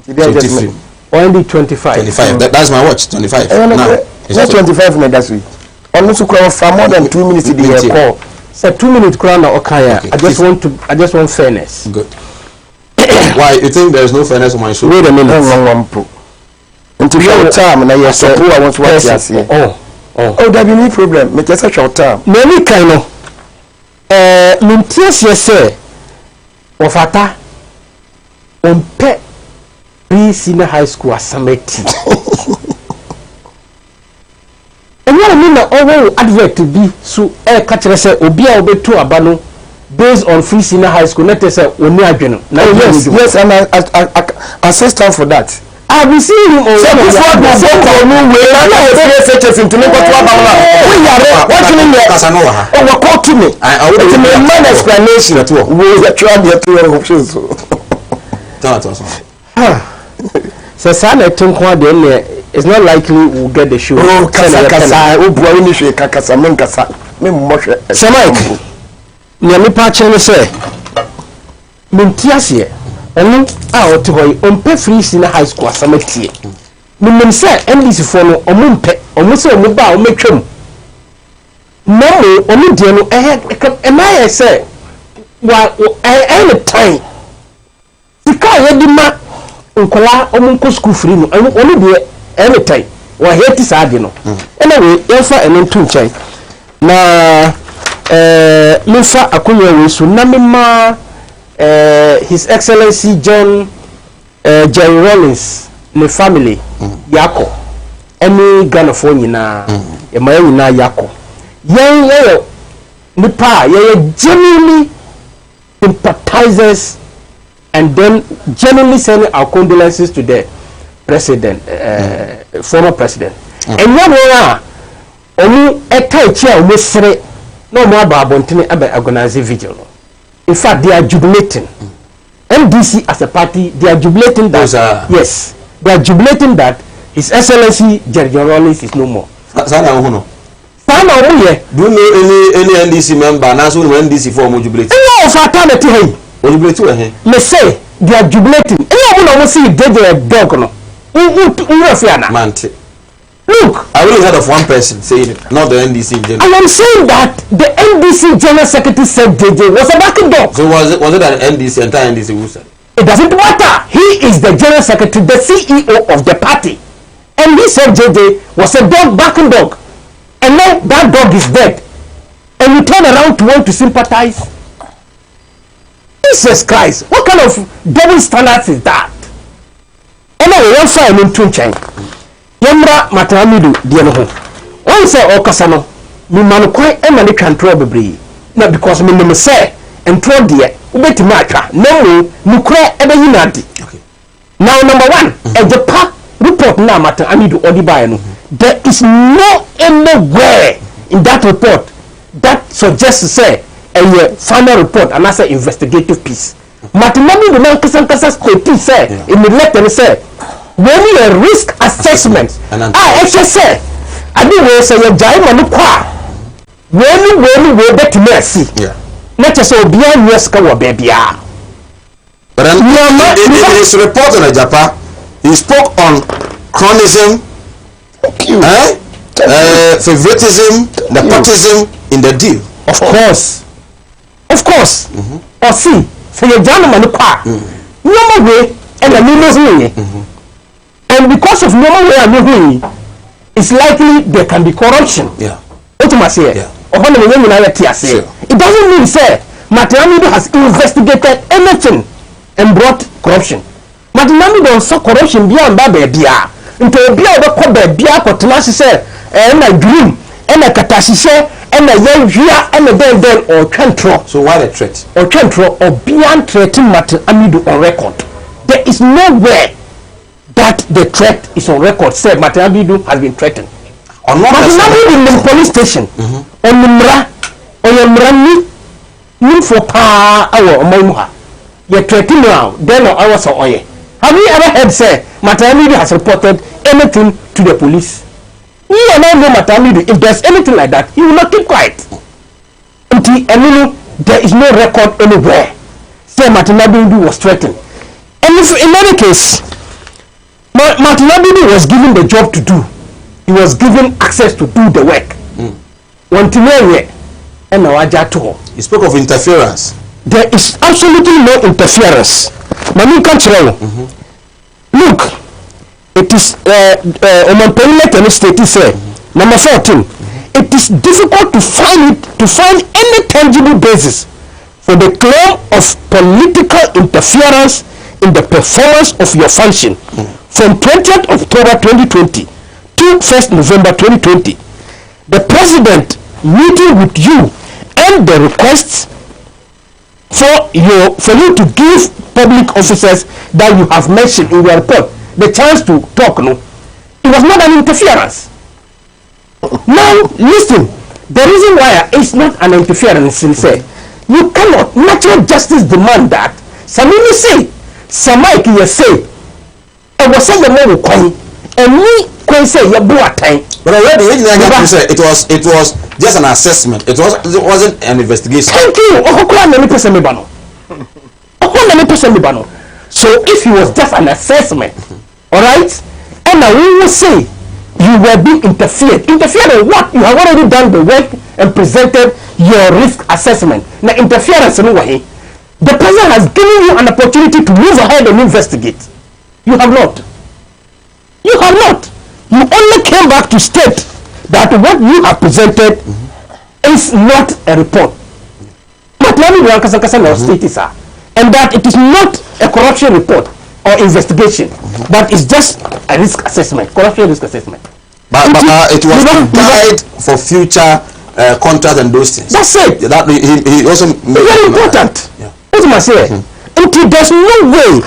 23. Only 25. That's my watch. 25. Now it's 25 minutes. Almost for more than 2 minutes. The call. So 2 minutes crown okay. I just want fairness. Good. Why you think there is no fairness on my show? Wait a minute. Until your time, now you say, "Oh, I want to watch this." Oh, there be no problem. Make it a short time. Many kind of. Mintias say. Ofata ompe pre-senior high school asameti enwa mi na owo advert bi so ka kire se obi a obetu aba no based on free senior high school net say oni adweno na yes I'm assistant for that. I've been seeing him on it's not likely we'll get the show. Enu a otu hoy ompe free senior high school asametie mimem se NDC fo no omumpe omuse omuba ometwam no omudie no emaye se wa any time sika yedima nkola omunko school free no omudie any time wa heti saade no anyway yefa eno ntu nchen na mefa akonya we so na mema His Excellency John Jerry Rawlings ne family yako any Ghana for nyina e ma nyina yako yen nipa genuinely sympathizers and then genuinely sending our condolences to the president former president and one way omu etai chia omu sere no mo aba abontene aba organize vigil. In fact, they are jubilating. MDC as a party, they are jubilating that. Yes, they are jubilating that His Excellency Jerry Rawlings is no more. Sana uno. Do you know any NDC member? Now, so NDC for jubilate. No, fatality. Jubilate. Me say they are jubilating. Anyone who see they a dog no. Mante. Look, I only heard of one person saying it, not the NDC in general. I am saying that the NDC General Secretary said JJ was a backing dog. So was it an NDC, entire NDC who said? It doesn't matter. He is the General Secretary, the CEO of the party. And he said JJ was a dog barking dog. And now that dog is dead. And you turn around to want to sympathize? Jesus Christ, what kind of double standards is that? And I will find him to change. Yamra Matramidu, dear no. One say Okasano, me man quite emani control bebree. Not because me no say and throw dear, ubeti matra, no, nukre ebe yinadi. Now number one, a Japan report na Matramidu Odibayano. There is no anywhere in that report that suggests to say a final report and as an investigative piece. Mathematics the non-kasa state say in the letter say when a risk assessment. I actually say I do say a giant when we bet mercy. Let us all be on your scout baby. But in his report on Japan, he spoke on chronism, favoritism, nepotism in the deal. Of course. Or see, for your gentleman, no way, and a new and because of no way and no it's likely there can be corruption. What you must say? It doesn't mean say Matramidu has investigated anything and brought corruption. Matramidu also corruption beyond that baby. Into a beer of baby, what Tomas said, and a dream, and a catastrophe. And a young here and a then or control. So why the threat? Or control or beyond threatening Matramidu on record. There is nowhere that the threat is on record. Say Matramidu has been threatened. Matramidu in the police station. On the or your mrani for pa our omoimuha. You're threatening now. Then or hours or oye. Have you ever heard say Matramidu has reported anything to the police? You and I know Matramidu, if there's anything like that, he will not keep quiet. Until there is no record anywhere. Say Matramidu was threatened. And if in any case, Matramidu was given the job to do. He was given access to do the work. He spoke of interference. There is absolutely no interference. Look. It is number 14. It is difficult to find any tangible basis for the claim of political interference in the performance of your function from 20th October 2020 to 1st November 2020. The president meeting with you and the requests for you to give public officers that you have mentioned in your report the chance to talk, no, it was not an interference. Now, listen, the reason why it's not an interference, say, you cannot, natural justice demand that. Samini say, Samaiki you say, I was saying the more coin, and me can say you blew a time. But already, it was just an assessment. It wasn't an investigation. Thank you. So if it was just an assessment, all right, and now we will say you were being interfered in what? You have already done the work and presented your risk assessment. Now interference in way, the president has given you an opportunity to move ahead and investigate. You have not. You only came back to state that what you have presented is not a report. But let me and that it is not a corruption report or investigation, but it's just a risk assessment, corruption risk assessment. But it was to guide for future contracts and those things. That's it. That he also made very important. What am I saying? Until there's no way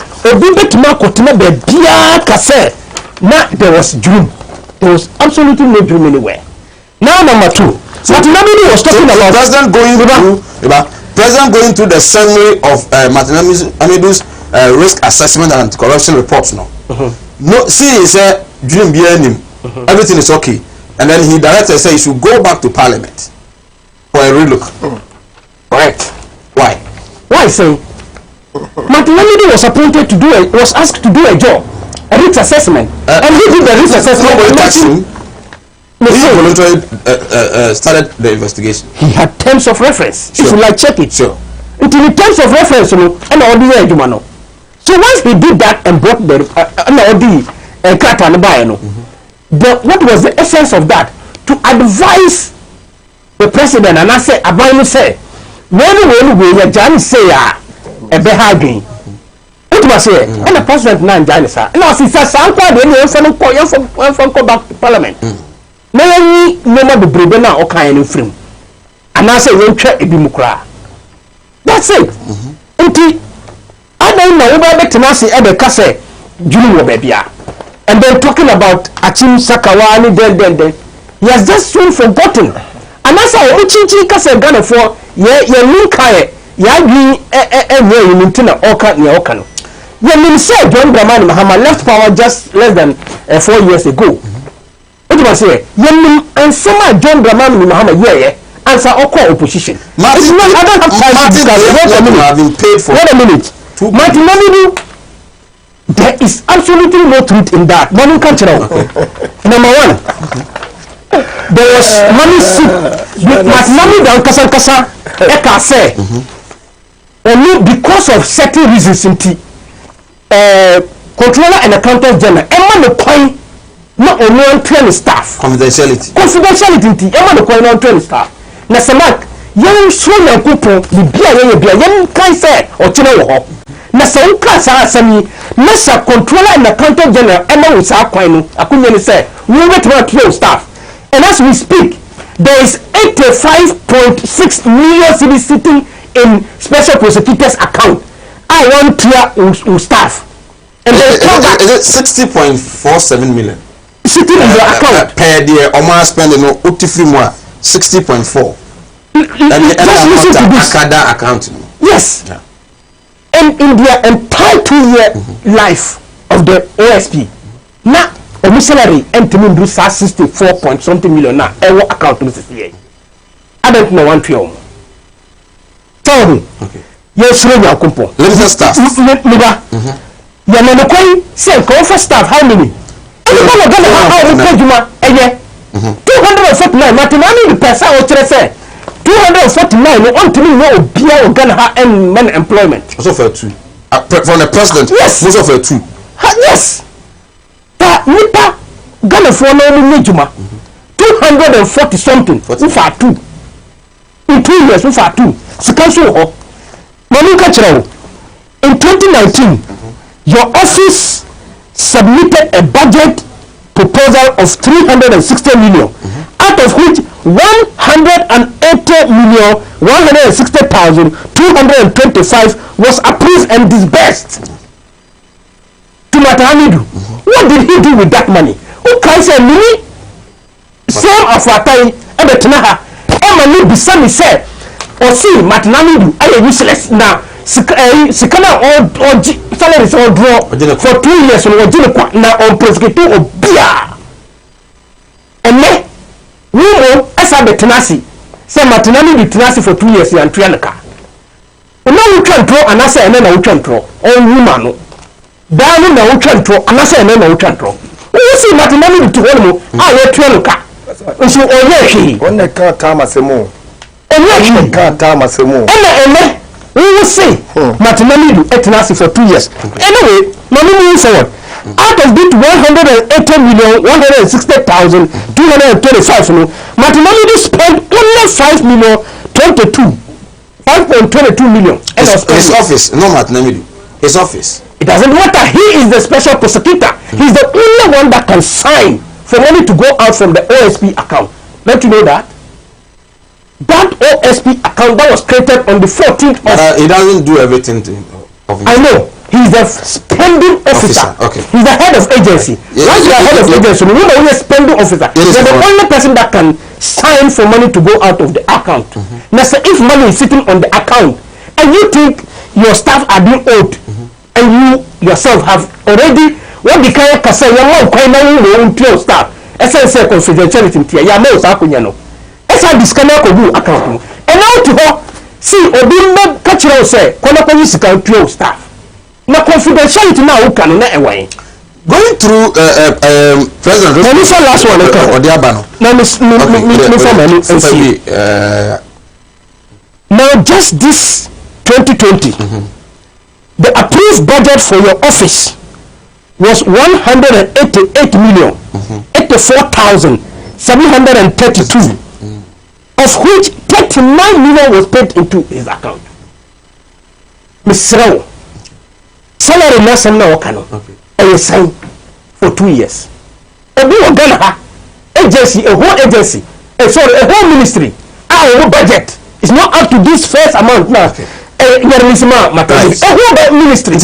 there was dream. There was absolutely no dream anywhere. Now number 2. So Matramidu was talking about President going through the summary of Matramidu's risk assessment and corruption reports. No, see, he said dream behind him. Everything is okay, and then he directed say he should go back to Parliament for a relook. Right? Why? Why say Matramidu was appointed to was asked to do a job, a risk assessment, and he did the risk assessment. He voluntarily started the investigation. He had terms of reference. Sure. If you like, check it. Sure. Until the terms of reference, and all the so once he did that and brought the what was the essence of that? To advise the president and I say Abanu say when we Jan say a behagin. What was say and the president nan Janisa. No, since some part from parliament. No more the Bribena or kind of film. And I say when check Ibimukra. That's it. I don't know about the Tenasi and the Kase Junior baby. And then talking about Achim Sakawani, then he has just soon forgotten. And that's how Uchinchi Kase Ghana for Linkae, Yagi, and Mintina Oka Niokano. When you say John Dramani Mahama left power just less than 4 years ago. What do I say? And some John Dramani Mahama, answer Oko opposition. I don't have time to discuss. Wait a minute. Martin Namidu, there is absolutely no truth in that. Manu Kanchero. Number one, there was money soup. Martin Namidu Kasa Eka say, only because of certain reasons, controller and accountant general, Emma the coin, not only on training staff. Confidentiality, Emma the coin on training staff. Nasamak, young Sweden couple, the beer, young Kaiser or Chino. Na so nka sami Mr. Controller and Accountant General Emma with Aquino Akunyeni say we wait to close staff, and as we speak there is 85.6 million cedis sitting in Special Prosecutor's account. I want to staff, and is it 60.47 million sitting in the account per day? Oma spending no utifri more 60.4. Just listen to this account. Yes. Yeah. And in their entire 2-year life of the OSP, now a salary and to me do 64 point something million now. Ever account to Mrs. I don't know one film. Tell me. Okay. Yes, Roger Kumpo. Let me start. Niba. Yanakoi say call for staff. How many? Everybody gonna have 249. Mathematics the person or say 249 on to me no beer Ghana and men employment. Also for two. From the president. Yes. Also for two. Yes. But Nipa Ghana for no Nijuma. 240 something. For two. In 2 years for two. So council ho. Manuka Chero. In 2019, your office submitted a budget proposal of 360 million, out of which 180,160,225 was approved and disbursed to Matahamidu. What did he do with that money? Who can say me? Same of Watai and the Tanaha. Emma Bisami said, or see Matanamidu, I am useless now. Sikana or salaries or draw for 2 years on now on prosecutor or beer. And then we know as I Tenasi, say Matanami be Tenasi for 2 years and Trianaka. Now we can draw and I say and then I can draw. Oh, woman, down now we can draw and I say and then I can draw. We see Matanami to one I let Trianaka. So, oh, yes, on the car time as a more. Oh, yes, car time as a more. And we will see Matanami Etanasi for 2 years. Anyway, moving forward. Out of it 180,160,225. Matanami spent only 5.22 million. His office, no Matanami. His office. It doesn't matter. He is the special prosecutor. He's the only one that can sign for money to go out from the OSP account. Don't you know that? That OSP account that was created on the 14th of... he doesn't do everything to I know. He's the spending officer. Okay. He's the head of agency. Yes. Once you are head of agency, you know you're spending officer. You're the only person that can sign for money to go out of the account. Now, so if money is sitting on the account and you think your staff are being owed and you yourself have already... What the kind of say, you're not quite knowing your staff. Essential confidentiality. You're not I disconnect with account. And now to her, see, Obima Kachiro say, Konako is account to staff. Now, confidentiality now can not away. Going through President. Let me say last one. Or the Abano. Now, just this 2020, the approved budget for your office was 184,732, of which 39 million was paid into his account. Mr. Salary Nelson now cano. And sign for 2 years. A agency, a whole agency, a whole ministry, our budget is not up to this first amount now. A whole ministry. I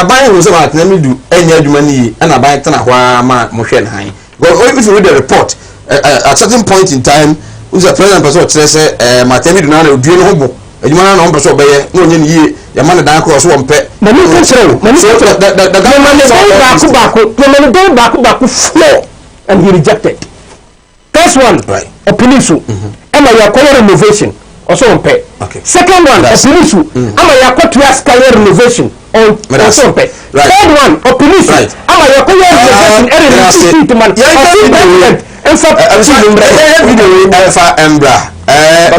buy who's about let me do any money and I buy Tanahua motion high. Well, if you read the report, at certain point in time, who's a president person says, Matemi do not do no you man on person by no ye, your man down cross one pet. The government back floor and he rejected. First one, right? A police, and I acquire renovation. Also on pay. Okay. Second one, a police. Am I acquire career renovation on also pay. Right. Third one, a police. Right. Am I acquire renovation?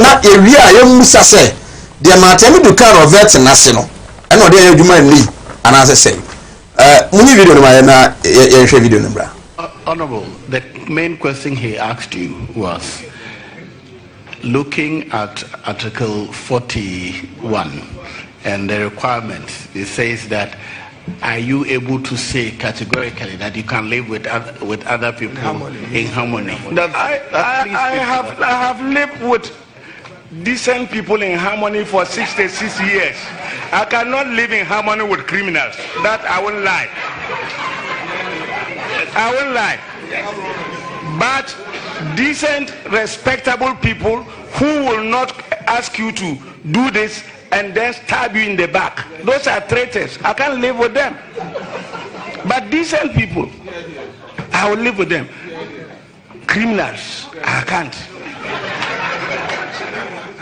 Not area. You must say the Matemi do car of vets and national. I know they are human league. And as I say, many video number. Honorable, the main question he asked you was, looking at Article 41 and the requirements, it says that, are you able to say categorically that you can live with other people in harmony? I have lived with decent people in harmony for 66 years. I cannot live in harmony with criminals. That I won't lie. I won't lie. But decent, respectable people who will not ask you to do this and then stab you in the back. Those are traitors. I can't live with them. But decent people, I will live with them. Criminals, I can't.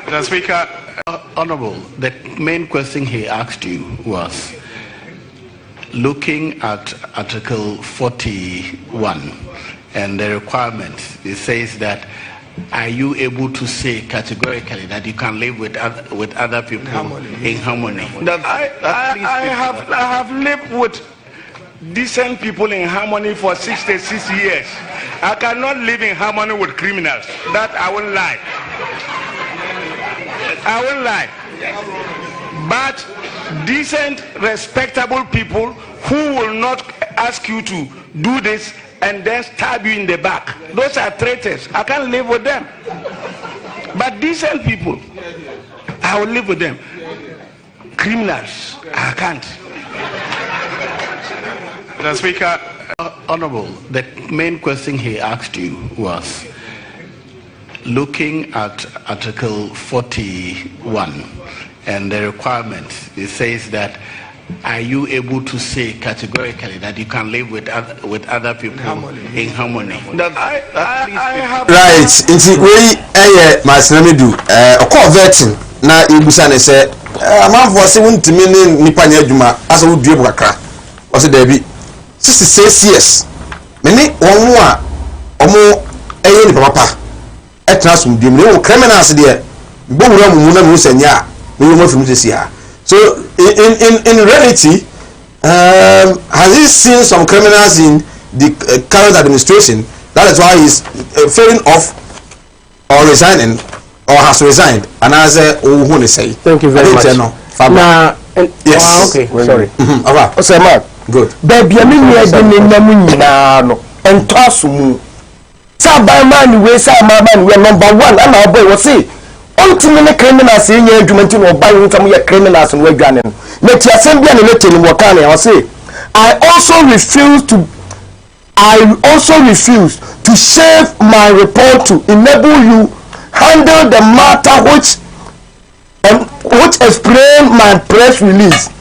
Mr. Speaker, Honorable, the main question he asked you was, looking at Article 41 and the requirements, it says that, are you able to say categorically that you can live with other people in harmony? I have lived with decent people in harmony for 66 years. I cannot live in harmony with criminals. That I won't lie. I won't lie. But decent, respectable people who will not ask you to do this and then stab you in the back. Those are traitors. I can't live with them. But decent people, I will live with them. Criminals, I can't. Mr. Speaker, Honorable, the main question he asked you was, looking at Article 41 and the requirements, it says that, are you able to say categorically that you can live with other people in harmony? Right. Inti we my sinami do a call vetting na ibusa ne say amanfo se wuntimi ne nipa nya adwuma asa wo due bukakra o se da bi 66 years me ni won a omo ni papa etra sum dum ne wo criminals de bo wura mu na mu sanya me wo mafi mu sia. So in reality, has he seen some criminals in the current administration? That is why he's failing off or resigning or has resigned. And as who say. Thank you very much. Now, yes. Okay. Sorry. All right. Okay, Mark. Good. Baby, I mean, you're doing no and toss mu. Sabah man, we say man, we are number one. And our boy was say. Ultimately, criminals in your argument or buying some criminals and we're gunning. Let your assembly and let him work on it. I say, I also refuse to save my report to enable you handle the matter which explain my press release.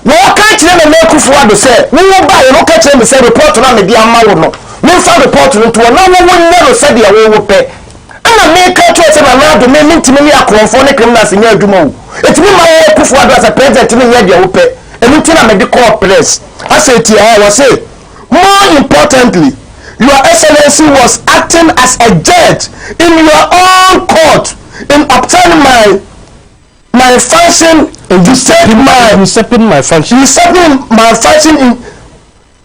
What can't you make forward to say? We will buy no catch him say report to me the amount. We found report to no one never said the way we pay. I make a choice of allowed to make me a conforming criminals in your dumo. It's me my forward as a president in your open and until I make the court place. I say to you, I was say, more importantly, Your Excellency was acting as a judge in your own court in obtaining my function usurping my function. Usurping my function in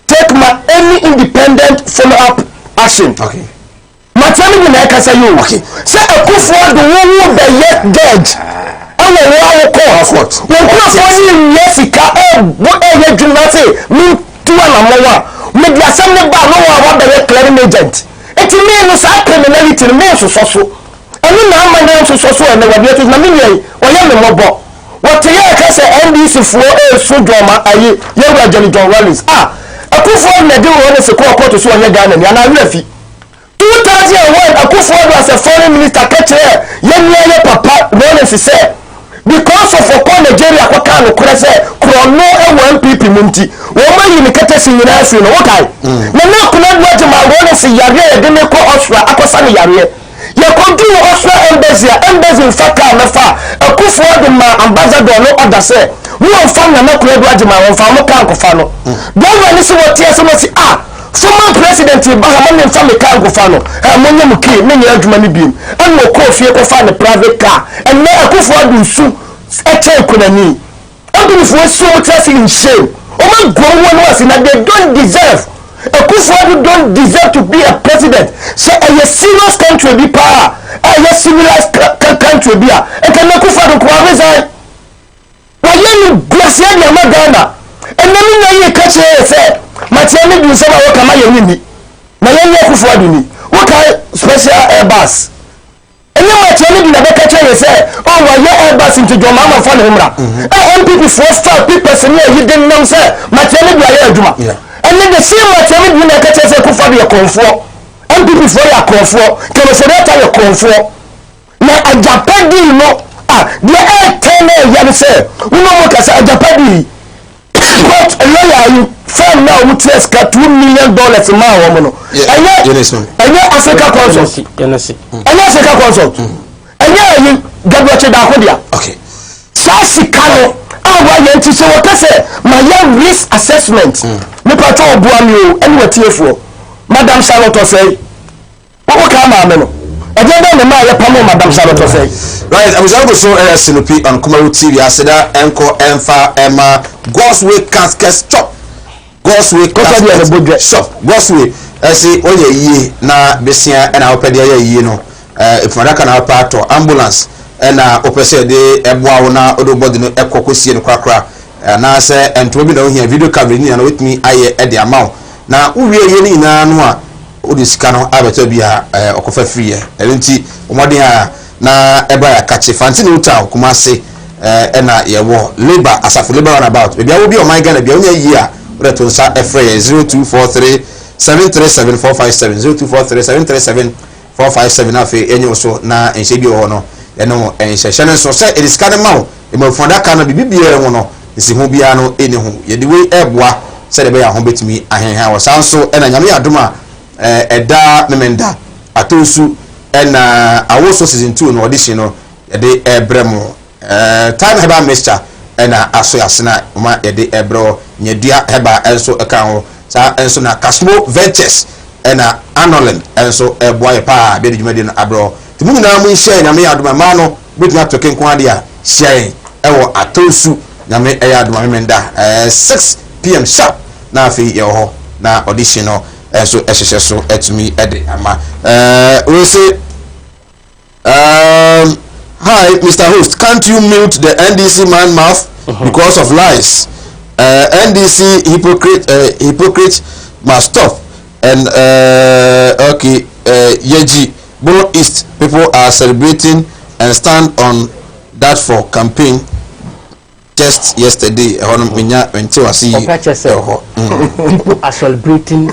take my any independent follow-up action. Okay. Matami ni na kasa yo. Okay. Say Akufo do wo be yet judge. Awo wo court. When Akufo ni yesika bo ye dwuma say me tuwa na mowa. Me dia sam ne ba no wa be clearing agent. Eti me no sa criminality me so. Eni na amanya so na wa bia to na me ye oya me mobo. What ye ka say NDC fo so dwoma aye ye wa Johnny John Wallace. Akufo na de wo se court so onye Ghana ni ana rafi. 2001 Akufo as a foreign minister catcher ye papa Wallace say because of Nigeria kwa kan okure say krono e MPP munti wo ma yi ni kete sin nyina afi no wokai na kuna duaje ma Wallace yare de ne ko Austria akosa ne yare ye ko du Austria embassy faka na fa Akufo de ma ambassador no order say wo fa na kuna duaje ma wo fa mo kan ko fa no don ni se wo tie se no si former president Bahamani family car go fano monye muki me nya adwuma ni biem an wo ko fie ko fa ne private car and na Akufo adu su eche kunani adu fo su trust in shame o ma go won was na they don't deserve Akufo don't deserve to be a president say a serious country be power a civilized country be e kan Akufo adu ko resign wa ye ni glacier na Ghana and na me nya ye kache say Matiani bi nsema wo kama ye nini na ye nye Akufo adu ni wo ka special airbus enye Matiani bi na be ka che say oh wa ye airbus into do mama for ne humra MPP for star people se ne hidden nam say Matiani bi aye aduma and then the same Matiani bi na ka che say Akufo adu ye konfo MPP for ya konfo kele for that ye konfo na ajapadi no the air ten ya say wo no mo ka say ajapadi but a lawyer you firm now with $2 million ma wo no anya Africa consult Africa consult anya yi Gabriel da kodia okay sasi kano awa ye nti so what say my risk assessment me pato obuami o eni watiefo madam Charlotte say wo ka ma me no agenda ne ma ye pamo madam Charlotte say right I was able to show SNP on Kumawood TV aseda enko emfa ema God's way casket shop God's way casket shop God's way say oye yi na besia na opede ya yi no if madaka na pato ambulance na opese de eboa wo na odo body no ekokosie no kwakra na say ento bi na ohia video coverage ni na wetimi aye e de amount na uwie ye ni na no a odi sika no abeto bia okofa free e enti omodin a na eba ya kache fanti no town kuma se na ye wo labor asafu labor run about bia wo bi o man Ghana bia onya yi a wo to nsa efre 0243 737457 0243 737457 afi enyo so na enhye bi ho no eno enhye hye so se it is kind mawo e mo fonda kana bibia ho no isi ho bia no eni ho ye de we eboa se de be ya ho betimi ahenha wo sanso na nyame adoma eda memenda atosu na awoso season 2 no audition no de ebremo time heba mixture na aso yasena ma de ebro nyedua heba enso eka ho sa enso na Casmo Ventures na Anolen enso eboa pa be de dwumade no abro timu na mu share nyame adoma ma no betuna token kwa dia share ewo atosu nyame adoma memenda 6 PM sharp na afi ye ho na audition no so ehhehhe so etumi ede ama we say hi Mr. Host, can't you mute the NDC man mouth because of lies? NDC hypocrite must stop. And okay, Yeji Bono East people are celebrating and stand on that for campaign just yesterday. People are celebrating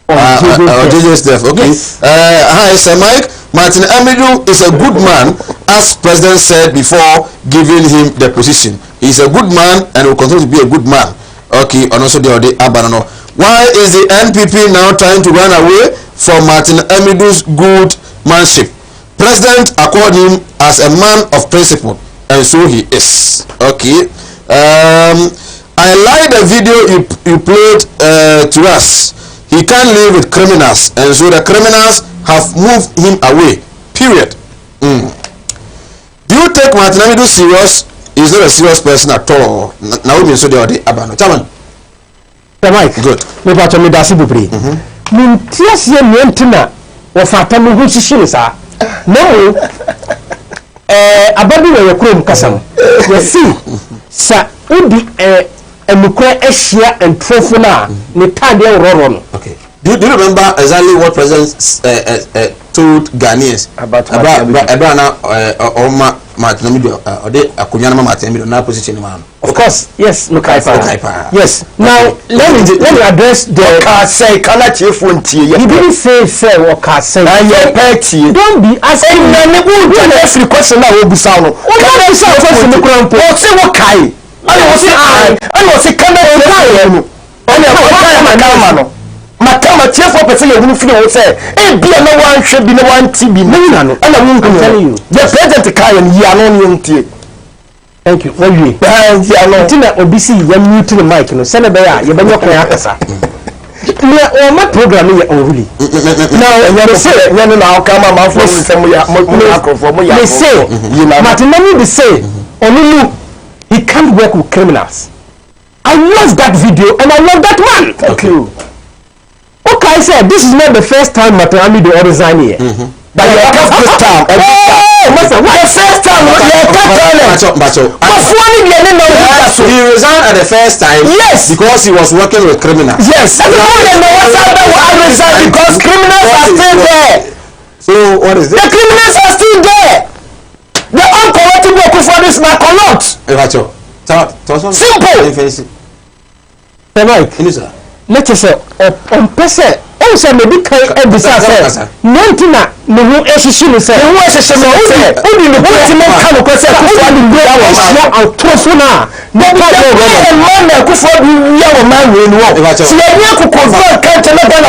JJ's death. Okay. Yes. Hi, Sir Mike. Martin Amidu is a good man, as President said before giving him the position. He's a good man and will continue to be a good man. Okay, and also the Abanano. Why is the NPP now trying to run away from Martin Amidu's good manship? President accorded him as a man of principle, and so he is. Okay. I like the video you played to us. He can't live with criminals, and so the criminals have moved him away. Period. Do you take Martin Amidu serious? he's not a serious person at all. Now we so the abano. Chairman. Mike. Good. Me pa to me dasi bebre. Mun tiasie nyentina wo fata mu hu hihiri sa. No. Abadi we yakrom kasam. Yesi sa udi emukra ehia entrofo na ne tade roro no. Okay. Do you remember exactly what President told Ghanaians about Oma Martinamido or the Akunyama Martinamido na position man? Of course, yes, yes. Now let me address the car say he didn't say what car say. Don't be asking every question that will be sound. What say what kai? I was a camera. Makama tiefo pese ye hunu fini wo say e bia na wan hwe bi na wan ti bi na no ana wo nko telling you the president kai and ya no ne ntie. Thank you. What you ya no tina obisi ya mute the mic no se na be ya ye banyo kwan akasa me o ma program ye only now you say you know na kama ma fo se mo ya mo akrofo mo ya say Martinelli be say onulu he can't work with criminals. I love that video and I love that man. Thank you. Okay, I said this is not the first time Martinelli do resign here. But you have this time. Master, what the first time? He resigned at the first time. Yes, because he was working with criminals. Yes, I resigned because criminals are still there. So what is it? The criminals are still there. The uncorruptible Kufuor is not corrupt. Simple. Let us say on person o say maybe kai e bisa say nontina no hu ehihyi no say hu ehihyi no say o di no ti mo kan ko say Kufuor di bi awo sia autofo na no ka go man na Kufuor di ya wo man we no si ya ni akoko go kan te na na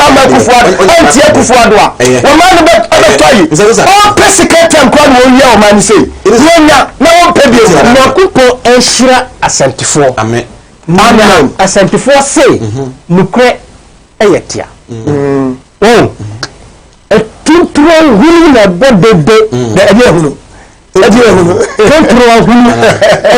aba Kufuor anti Kufuor do a wo man no be toyi o pesicate am kwa no ya wo man say nya na wo pe bi na kupo ehira asantifo amen. Amen. Asantifo say nukre eyetia. Tuntro hunu na bodebe na ebe hunu. Tuntro hunu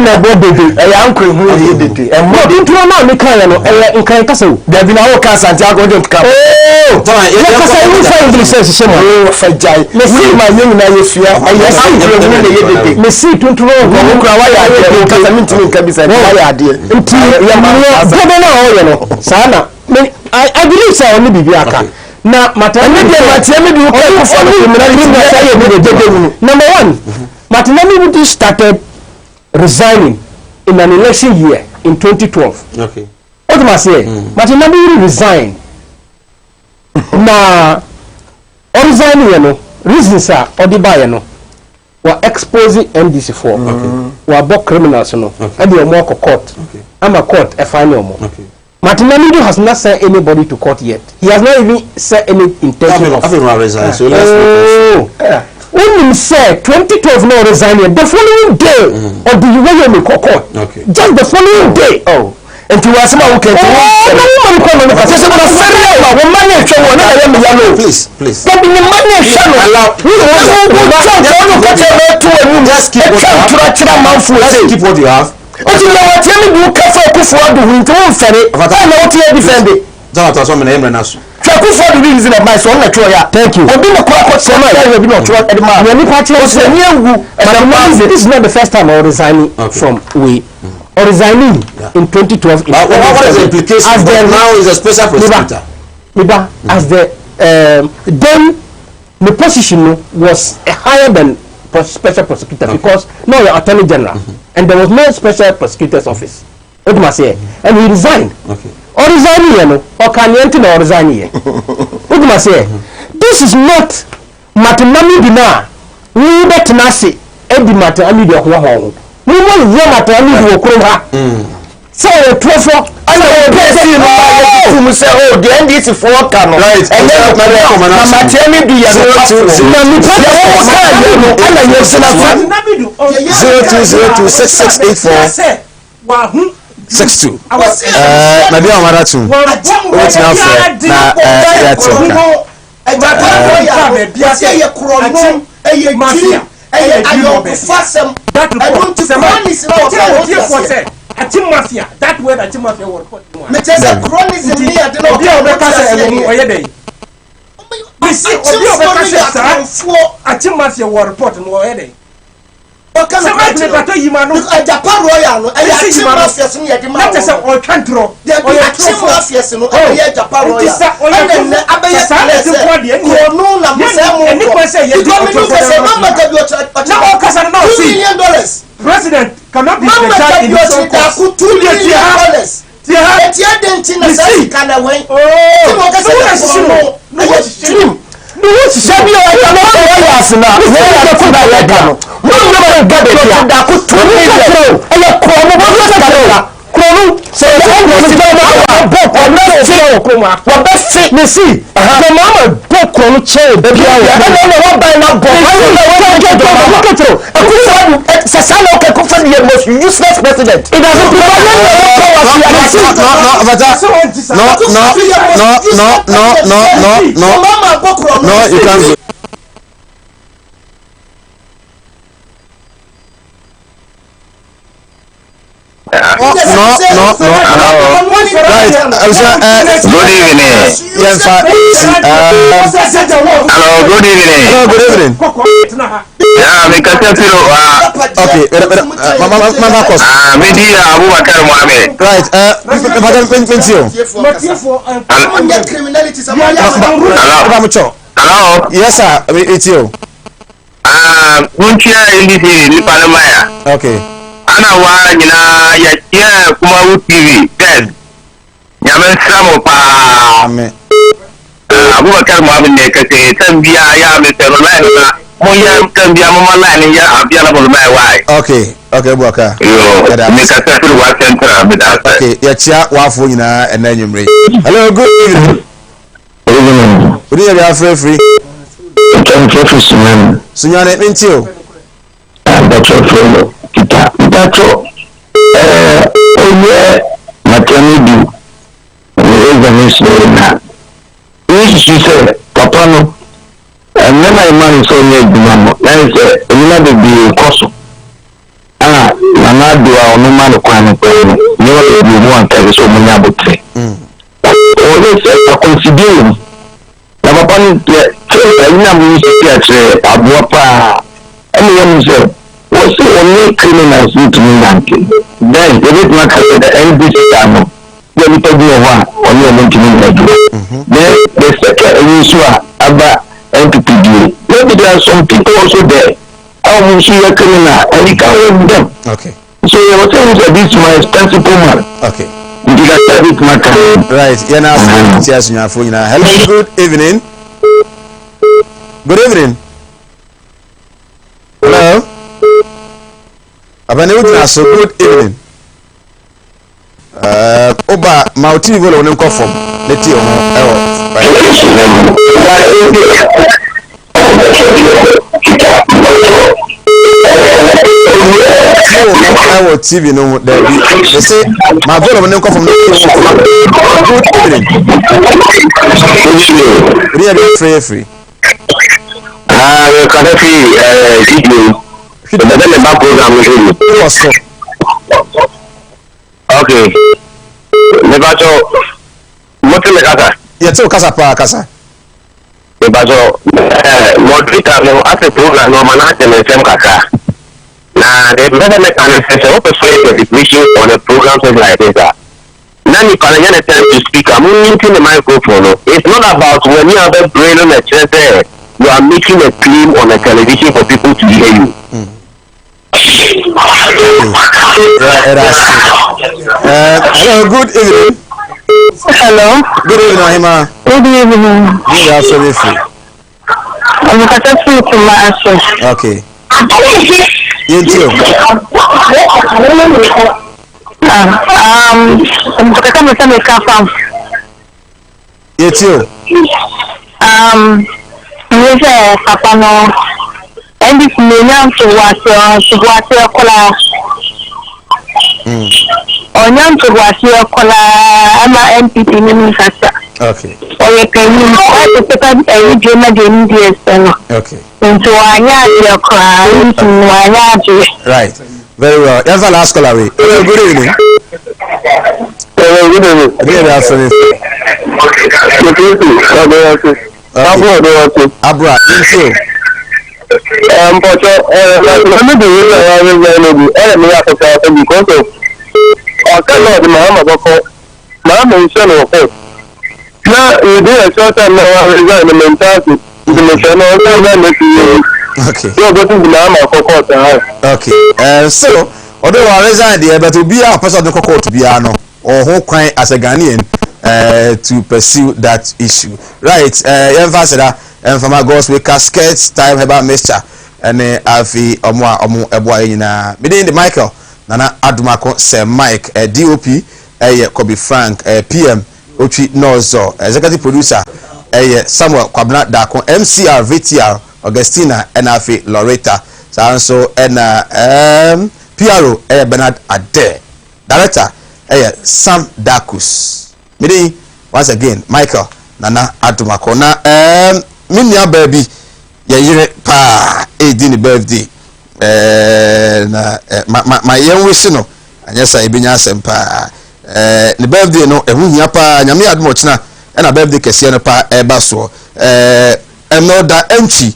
na bodebe e yankwe hunu yedede. E mo tuntro na me kan no e nkan kasa o. Da bi na wo kan Santiago dem ka. Ya kasa you say English say shema. Fajai. Me see ma yemu na yefia. Ayi see tuntro hunu na yedede. Me see tuntro hunu kura wa ya de kasa mintimi nka bi say wa ya de. Nti ya mo bodo na o ye no. Sana I believe so only bibi aka. Na Martinelli do number one, Martinelli started resigning in an election year in 2012. Okay. What am I saying? Martinelli resigned. Na resigning, you know, reasons are Odiba, you know, were exposing NDC for. Were about criminals, you know, and they are more court. I'm a court, a final more. Okay. Martinelli has not sent anybody to court yet. He has not even said any intention of resign. So let's when he said 2012 no resigning, the following day or do you want to court? Okay. Just the following day. Oh. And to ask him okay. Please. Just keep what you have. What you know what you do Kufuor do into fere I know what you defend it that was some name na so Kufuor do reason of my son na tro ya thank you obi na kwa so na ya bi na tro e ma we ni party o se ni ewu this is not the first time I resigning from we or resigning in 2012 what is the implication as there now is a special prosecutor as the then the position was higher than special prosecutor because now you're attorney general and there was no special prosecutor's office. What must say? And he resigned. Or resigning, you know, or can you enter or resign here? What must say? This is not Martinelli Dina. We bet Nasi, Eddie Martinelli de Hong. We will hear Martinelli Okuma. So, therefore, I know say, oh, the NDC for Kano. Right. And then, Martinelli do you 0202668462. Maybe I'm not too. What's now for? ayo fasem that report chronism mafia that word mafia will report me tell chronism me ade no obi o be ka say oye dey we see obi o be ka say mafia will report no oye dey Somebody better you man no Japan royal no e mafia so ye de ma that is o twantro mafia so no e Japan royal and abaye no na mo say mo any question ye do na o kasa na $2 million president cannot be the judge in his own court $2 million tia denti na say kana wen ti mo kasa no Sabi o ya no o ya sina no ya ko da ya ka no mo no ba ga de ya da ko $2 million e ya ko mo bo ga da ko no se ya no si ba ba bo na se o ko ma wa ba si ni si ko ma ma bo ko no che be ya ya no wa ba na bo wa ke to e ku sa sa no ke ku fa the most useless president it doesn't no, you can't go. No. Right. Good evening. Yes, sir. Hello, good evening. Hello, good evening. Yeah, me kata filo. Okay. Mama Cost. Media Abubakar Mohammed. Right. Madam Pensio. Hello. Yes, sir. It's you. Munchia indisi ni Panamaya. Okay. Ana wa nyina ya Kumawood TV. Yes. Nyamen samo pa. Amen. Abubakar Mohammed ne kake tambia ya me terolai na mo ya tambia mo malai ya abia na bolmai wai. Okay. Okay, Abubakar. Yo. Me kata filo wa central me da. Okay. Ya chia wa fo nyina enanyumre. Hello, good evening. Good evening. You are free. I'm Professor Sunyane Mentio. Dr. Frelo. Dr. Oye, maternity. Resignation. This is said, Papa no. And then my man is only Dumamo. That is a little bit cost. Nana do our no man of crime. You want to tell so many about it. Always a considering. Papa no, ina music at Abuapa. Anyone say, what's the only criminals need to be then they did not have the NBC channel. Then it will be only a then the second issue about NPPD. Maybe there are some people also there. How will see a criminal and he can't work with them. Okay. So you were saying that this is my expensive woman. Okay. Right. Hello, good evening. Good evening. Hello. So good evening. Oba Mauti Volo on Kofom. Let's see. TV no there they say my Volo on Kofom. Good evening. Really free. Video. The program okay. Nebato, moto le kasa. Yeto kasa pa kasa. Nebato, moderator no ase program no manate le sem kasa. Na the government can open the definition on the programs like this. Now you can get a time to speak. I'm using the microphone. It's not about when you have a brain on a chair there. You are making a claim on a television for people to hear you. Hello, good evening. Hello. Good evening, Ahima. Good evening. You are so free. I'm free to my answer. Okay. You too. You too. Papa no. And this million to what kola. Onyam to what kola ama MPP ni kasa. Okay. Or can you participate a journal in the Okay. Into your crime, right. Very well. Here's the last caller. Good evening. Good afternoon. Abra, intro. But let me do it because of I cannot remember my mention of it. Now, you do a short time now, resign the mentality. Okay. So, although I resign there, but to be a person of the court to be or who cry as a Ghanaian to pursue that issue. Right. Ambassador and from our goals with caskets, time about mixture and Alfie Omo Eboyina. Within the Michael, Nana Adumako, Sir Mike, DOP, Kobe Frank, PM, Ochi Nozo, executive producer. Samuel Kwabna Dako, MCR, VTR, Augustina, NFA, Loretta, Sanso, and PRO, Bernard Ade, Director, Sam Dakus. Meaning, once again, Michael, Nana Adumako. Na, Minya baby, ya pa, dini birthday. My young wish, no, and yes, I been sempa. The birthday, no, pa, Nyami Admochna. And a birthday kesiano pa baso emeda entry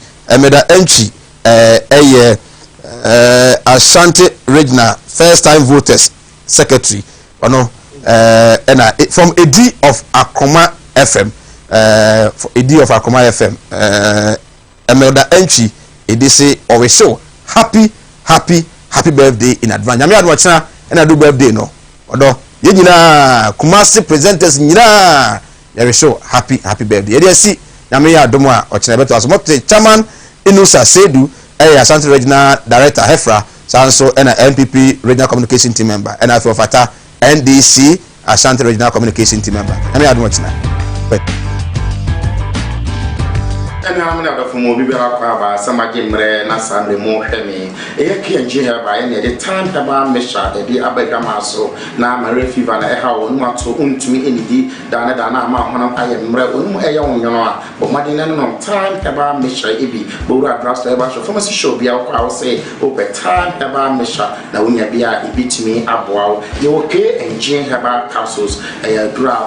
Ashanti Regional first time voters secretary ono and from AD of Akoma FM AD of Akoma FM emeda entry say always so happy birthday in advance. Nyame adwochena and I do birthday no odo ye nyina Kumasi presenters nyina there is so happy birthday. There see Namia Domoa or Chenabeto as much chairman Inusa Sedu, Ashanti Regional Director Hefra, Sanso and MPP Regional Communication Team member, and I feel Fata NDC Ashanti Regional Communication Team member. Namia Domoa. And I'm not a former Biba, some Jimre, Nasan, more Hemi, a key here by any the time about Mesha, the Abegamaso, now Marie Fiva, how not to me any D, Dana, I am Rea, but my dinner time about Mesha, Ibi, Bora Drasta, Pharmacy show be our say, over time about Mesha, now when you be a beat me up, wow, you okay and Jane about castles, a grab.